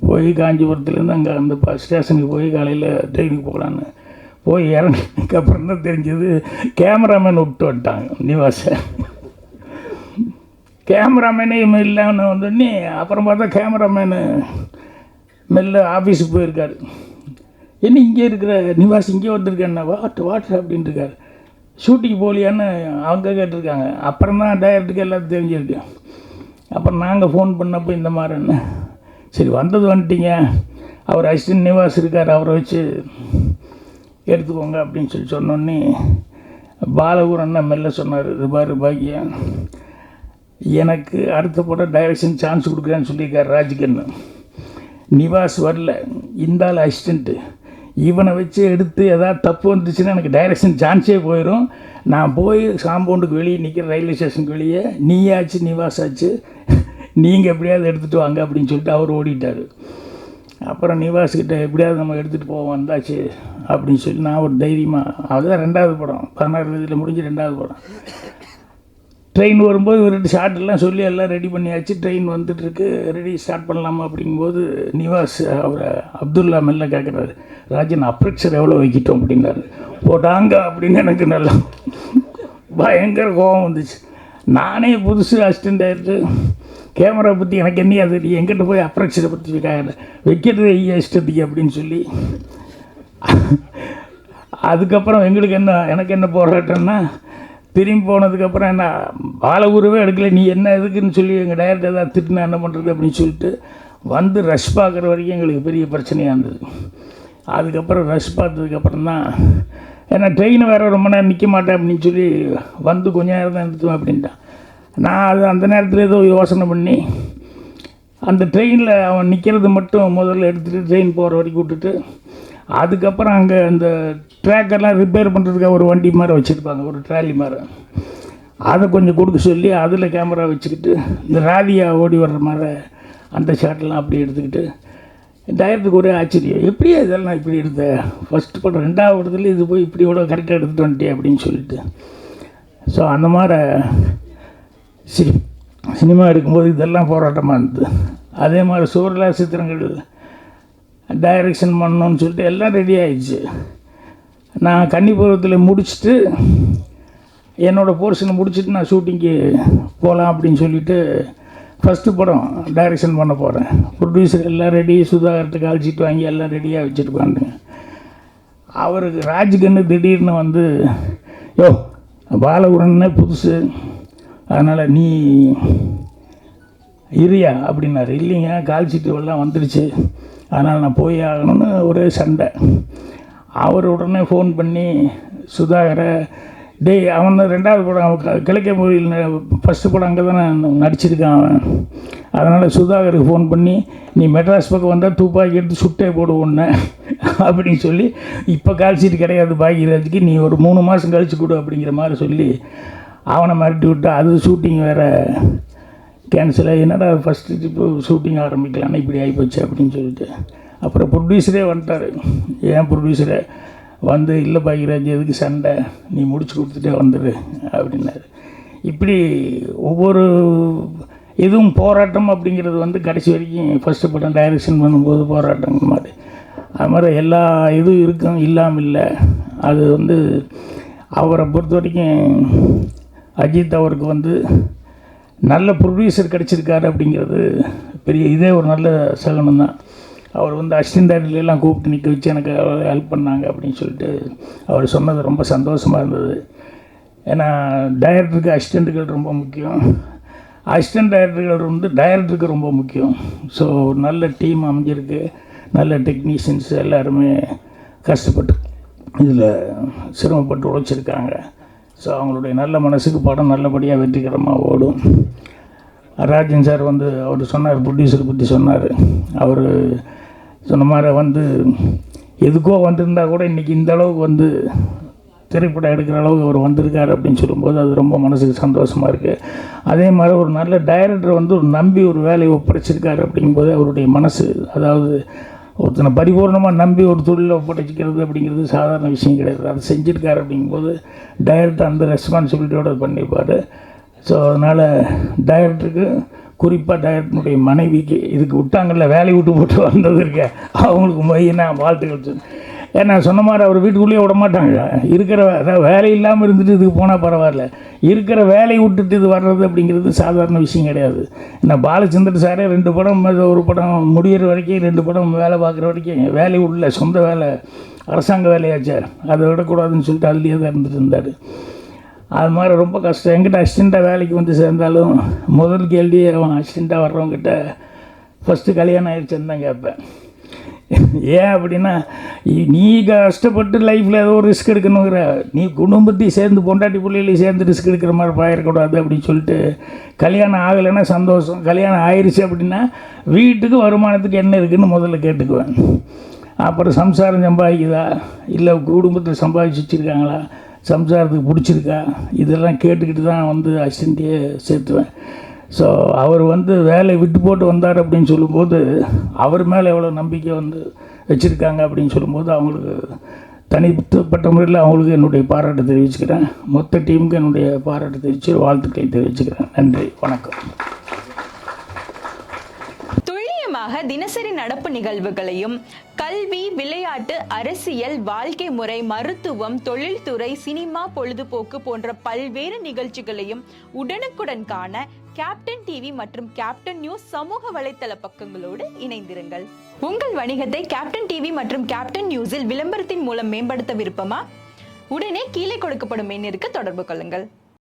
போய் காஞ்சிபுரத்துலேருந்து அங்கே அந்த ஸ்டேஷனுக்கு போய் காலையில் ட்ரெயினுக்கு போகலான்னு போய் இறங்கினதுக்கு அப்புறம் தான் தெரிஞ்சது கேமராமேன் விட்டு வந்துட்டாங்க நிவாஸை. கேமராமேனே இல்லாமல் வந்தோடனே அப்புறம் பார்த்தா கேமராமேனு மெல்ல ஆஃபீஸுக்கு போயிருக்காரு. என்ன இங்கே இருக்கிற நிவாஸ் இங்கே வந்திருக்கேன்னா வாட் அப்படின்ட்டு இருக்காரு. ஷூட்டிங் போகலையான்னு அவங்க கேட்டிருக்காங்க. அப்புறம் தான் டைரக்டருக்கு எல்லாத்தையும் தெரிஞ்சிருக்கு. அப்புறம் நாங்கள் ஃபோன் பண்ணப்போ இந்த மாதிரின்னு, சரி வந்தது வந்துட்டீங்க, அவர் அசிஸ்டன்ட் நிவாஸ் இருக்கார், அவரை வச்சு எடுத்துக்கோங்க அப்படின்னு சொல்லி சொன்னோன்னே பாலகுரன் மெல்ல சொன்னார், இது பாரு பாக்கியம், எனக்கு அடுத்த படம் டைரக்ஷன் சான்ஸ் கொடுக்குறேன்னு சொல்லியிருக்கார் ராஜ்கண்ணு. நிவாஸ் வரல, இந்த ஆள் அசிஸ்டண்ட்டு, இவனை வச்சு எடுத்து எதாவது தப்பு வந்துச்சுன்னா எனக்கு டைரக்ஷன் சான்ஸே போயிடும். நான் போய் காம்பவுண்டுக்கு வெளியே நிற்கிற ரயில்வே ஸ்டேஷனுக்கு வெளியே, நீயாச்சு நிவாஸ் ஆச்சு, நீங்கள் எப்படியாவது எடுத்துகிட்டு வாங்க அப்படின்னு சொல்லிட்டு அவர் ஓடிட்டார். அப்புறம் நிவாஸ்கிட்ட எப்படியாவது நம்ம எடுத்துகிட்டு போவோம் வந்தாச்சு அப்படின்னு சொல்லி நான் ஒரு தைரியமாக, அதுதான் 2வது படம், 16 வயதில் முடிஞ்சு 2வது படம். ட்ரெயின் வரும்போது ஒரு 2 ஷார்ட்லாம் சொல்லி எல்லாம் ரெடி பண்ணியாச்சு. ட்ரெயின் வந்துட்டுருக்கு, ரெடி ஸ்டார்ட் பண்ணலாமா அப்படிங்கும்போது நிவாஸ் அவரை அப்துல்லா மெல்ல கேட்குறாரு, ராஜன் அப்ரெக்சர் எவ்வளோ வைக்கிட்டோம் அப்படின்னாரு. போட்டாங்க அப்படின்னு எனக்கு நல்லா பயங்கர கோபம் வந்துச்சு. நானே புதுசு அசிஸ்டண்ட் ஆகிட்டு கேமரா பற்றி எனக்கு என்ன அது, எங்கிட்ட போய் அப்ரெக்சரை பற்றி வைக்கிறது இஷ்டத்துக்கு அப்படின்னு சொல்லி. அதுக்கப்புறம் எனக்கு என்ன போராட்டம்னா, திரும்பி போனதுக்கப்புறம் என்ன பாலகுருவே எடுக்கலை, நீ என்ன எதுக்குன்னு சொல்லி எங்கள் டைரக்டர் ஏதாவது திட்டுனா என்ன பண்ணுறது அப்படின்னு சொல்லிட்டு வந்து ரஷ் பார்க்குற வரைக்கும் எங்களுக்கு பெரிய பிரச்சனையாக இருந்தது. அதுக்கப்புறம் ரஷ் பார்த்ததுக்கப்புறம் தான், ஏன்னா ட்ரெயின் வேறு ரொம்ப நேரம் நிற்க மாட்டேன் அப்படின்னு சொல்லி வந்து கொஞ்ச நேரம் தான் நிறுத்துவேன் அப்படின்ட்டான். நான் அது அந்த நேரத்தில் ஏதோ யோசனை பண்ணி அந்த ட்ரெயினில் அவன் நிற்கிறது மட்டும் முதல்ல எடுத்துகிட்டு ட்ரெயின் போகிற வரைக்கும் விட்டுட்டு, அதுக்கப்புறம் அங்கே அந்த ட்ராக்கெல்லாம் ரிப்பேர் பண்ணுறதுக்காக ஒரு வண்டி மாதிரி வச்சுருப்பாங்க, ஒரு ட்ராலி மாதிரி, அதை கொஞ்சம் கொடுக்க சொல்லி அதில் கேமரா வச்சுக்கிட்டு இந்த ராதியா ஓடி வர்ற மாதிரி அந்த ஷாட்டெல்லாம் அப்படி எடுத்துக்கிட்டு டைரக்டருக்கு ஒரே ஆச்சரியம், எப்படியா இதெல்லாம் இப்படி எடுத்த, ஃபஸ்ட்டு படம் 2வது படத்துல இது போய் இப்படி கூட கரெக்டாக எடுத்துகிட்டு வந்துட்டே அப்படின்னு சொல்லிட்டு. ஸோ அந்த மாதிரி சினிமா எடுக்கும்போது இதெல்லாம் போராட்டமாக இருந்தது. அதே மாதிரி சூரலா சித்திரங்கள் டைரக்ஷன் பண்ணணுன்னு சொல்லிட்டு எல்லாம் ரெடி ஆகிடுச்சு. நான் கன்னிபுரத்தில் முடிச்சுட்டு என்னோடய போர்ஷனை முடிச்சுட்டு நான் ஷூட்டிங்கு போகலாம் அப்படின்னு சொல்லிவிட்டு ஃபஸ்ட்டு படம் டைரக்ஷன் பண்ண போகிறேன். ப்ரொடியூசர் எல்லாம் ரெடி, சுதாகர்கிட்ட கால்ஷீட் வாங்கி எல்லாம் ரெடியாக வச்சுருப்பாண்டுங்க. அவருக்கு ராஜ்கண்ணு திடீர்னு வந்து, யோ பாலகுரன்னே புதுசு, அதனால் நீ இருயா அப்படின்னாரு. இல்லைங்க கால்ஷீட்டு எல்லாம் வந்துடுச்சு, அதனால் நான் போய் ஆகணும்னு ஒரே சண்டை. அவர் உடனே ஃபோன் பண்ணி சுதாகரை, டேய் அவன் 2வது படம் அவன் கிழக்கே கோயில் ஃபஸ்ட்டு படம் அங்கே தானே நடிச்சிருக்கான் அவன், அதனால் சுதாகருக்கு ஃபோன் பண்ணி நீ மெட்ராஸ் பக்கம் வந்தால் துப்பாக்கி எடுத்து சுட்டே போடுவோன்னு அப்படின்னு சொல்லி, இப்போ கால்ஷீட் கிடையாது பாக்யராஜுக்கு, நீ ஒரு 3 மாதம் கழிச்சு கொடு அப்படிங்கிற மாதிரி சொல்லி அவனை மிரட்டி விட்டு, அது ஷூட்டிங் வேறு கேன்சல் ஆகி, என்னடா ஃபஸ்ட்டு இப்போ ஷூட்டிங் ஆரம்பிக்கலான்னு இப்படி ஆகிப்போச்சு அப்படின்னு சொல்லிட்டு. அப்புறம் ப்ரொடியூசரே வந்துட்டார். ஏன் ப்ரொடியூசரை வந்து, இல்லை பாக்யராஜ் எதுக்கு சண்டை, நீ முடிச்சு கொடுத்துட்டே வந்துடு அப்படின்னாரு. இப்படி ஒவ்வொரு இதுவும் போராட்டம் அப்படிங்கிறது வந்து கடைசி வரைக்கும் ஃபஸ்ட்டு படம் டைரக்ஷன் பண்ணும்போது போராட்டங்கிற மாதிரி, அது மாதிரி எல்லா இதுவும் இருக்கும், இல்லாமல் இல்லை. அது வந்து அவரை பொறுத்த வரைக்கும் அஜித் அவருக்கு வந்து நல்ல ப்ரொடியூசர் கிடச்சிருக்காரு அப்படிங்கிறது பெரிய, இதே ஒரு நல்ல சகனம் தான். அவர் வந்து அசிஸ்டன்ட் டைரக்டர்லாம் கூப்பிட்டு நிற்க வச்சு எனக்கு ஹெல்ப் பண்ணாங்க அப்படின்னு சொல்லிட்டு அவர் சொன்னது ரொம்ப சந்தோஷமாக இருந்தது. ஏன்னா டைரக்டருக்கு அசிஸ்டண்ட்டுகள் ரொம்ப முக்கியம், அசிஸ்டன்ட் டைரக்டர்கள் வந்து டைரக்டருக்கு ரொம்ப முக்கியம். ஸோ ஒரு நல்ல டீம் அமைஞ்சிருக்கு, நல்ல டெக்னீஷியன்ஸ் எல்லாருமே கஷ்டப்பட்டு இதில் சிரமப்பட்டு உழைச்சிருக்காங்க. ஸோ அவங்களுடைய நல்ல மனசுக்கு படம் நல்லபடியாக வெற்றிகரமாக ஓடும். ராஜன் சார் வந்து அவர் சொன்னார், ப்ரொடியூசரை பற்றி சொன்னார். அவர் சொன்ன மாதிரி வந்து எதுக்கோ வந்திருந்தால் கூட இன்றைக்கி இந்த அளவுக்கு வந்து திரைப்படம் எடுக்கிற அளவுக்கு அவர் வந்திருக்காரு அப்படின்னு சொல்லும்போது அது ரொம்ப மனசுக்கு சந்தோஷமாக இருக்குது. அதே மாதிரி ஒரு நல்ல டைரக்டர் வந்து ஒரு நம்பி ஒரு வேலையை ஒப்படைச்சிருக்காரு அப்படிங்கும்போது அவருடைய மனசு, அதாவது ஒருத்தனை பரிபூர்ணமாக நம்பி ஒரு தொழிலை ஒப்படைச்சிக்கிறது அப்படிங்கிறது சாதாரண விஷயம் கிடையாது. அதை செஞ்சுருக்காரு அப்படிங்கும்போது டைரக்டர் அந்த ரெஸ்பான்சிபிலிட்டியோடு பண்ணியிருப்பார். ஸோ அதனால் டைரக்டருக்கு, குறிப்பாக டைரக்டருடைய மனைவிக்கு, இதுக்கு விட்டாங்கல்ல வேலையை விட்டு போட்டு வந்தது இருக்க, அவங்களுக்கு மையனா வாழ்த்துக்கள். ஏன்னா சொன்ன மாதிரி அவர் வீட்டுக்குள்ளேயே விட மாட்டாங்க. இருக்கிற அதாவது வேலை இல்லாமல் இருந்துட்டு இதுக்கு போனால் பரவாயில்ல, இருக்கிற வேலையை விட்டுட்டு இது வர்றது அப்படிங்கிறது சாதாரண விஷயம் கிடையாது. ஏன்னா பாலச்சந்தர் சாரே 2 படம், ஒரு படம் முடிகிற வரைக்கும் 2 படம் வேலை பார்க்குற வரைக்கும் வேலை உள்ள சொந்த வேலை அரசாங்க வேலையாச்சு, அதை விடக்கூடாதுன்னு சொல்லிட்டு அதுலேயே தான் இருந்துட்டு இருந்தார். அது மாதிரி ரொம்ப கஷ்டம். என்கிட்ட அசிஸ்டண்ட்டாக வேலைக்கு வந்து சேர்ந்தாலும் முதல் கேள்வி அவன் அசிஸ்டண்ட்டாக வர்றவங்கிட்ட ஃபஸ்ட்டு கல்யாணம் ஆயிடுச்சுன்னு தான் கேட்பேன். ஏன் அப்படின்னா, நீ கஷ்டப்பட்டு லைஃப்பில் ஏதோ ஒரு ரிஸ்க் எடுக்கணுங்கிற, நீ குடும்பத்தையும் சேர்ந்து பொண்டாட்டி பிள்ளைகளையும் சேர்ந்து ரிஸ்க் எடுக்கிற மாதிரி பாயிடக்கூடாது அப்படின்னு சொல்லிட்டு, கல்யாணம் ஆகலைன்னா சந்தோஷம், கல்யாணம் ஆயிடுச்சு அப்படின்னா வீட்டுக்கு வருமானத்துக்கு என்ன இருக்குதுன்னு முதல்ல கேட்டுக்குவேன். அப்புறம் சம்சாரம் சம்பாதிக்குதா, இல்லை குடும்பத்தை சம்பாதிச்சு வச்சுருக்காங்களா, சம்சாரத்துக்கு பிடிச்சிருக்கா, இதெல்லாம் கேட்டுக்கிட்டு தான் வந்து அசிஸ்டண்ட்டையே சேர்த்துவேன். ஸோ அவர் வந்து வேலையை விட்டு போட்டு வந்தார் அப்படின்னு சொல்லும்போது அவர் மேலே எவ்வளோ நம்பிக்கை வந்து வச்சுருக்காங்க அப்படின்னு சொல்லும்போது அவங்களுக்கு தனிப்பட்ட முறையில் அவங்களுக்கு என்னுடைய பாராட்டு தெரிவிச்சுக்கிறேன். மொத்த டீமுக்கு என்னுடைய பாராட்டு தெரிவித்து வாழ்த்துக்களை தெரிவிச்சுக்கிறேன். நன்றி, வணக்கம். தினசரி நடப்பு நிகழ்வுகளையும் கல்வி, விளையாட்டு, அரசியல், வாழ்க்கை முறை, மருத்துவம், தொழில்துறை, சினிமா, பொழுதுபோக்கு போன்ற பல்வேறு நிகழ்ச்சிகளையும் உடனுக்குடன் காண கேப்டன் டிவி மற்றும் கேப்டன் நியூஸ் சமூக வலைத்தள பக்கங்களோடு இணைந்திருங்கள். உங்கள் வணிகத்தை கேப்டன் டிவி மற்றும் கேப்டன் நியூஸில் விளம்பரத்தின் மூலம் மேம்படுத்த விருப்பமா? உடனே கீழே கொடுக்கப்படும் எண்ணிற்கு தொடர்பு கொள்ளுங்கள்.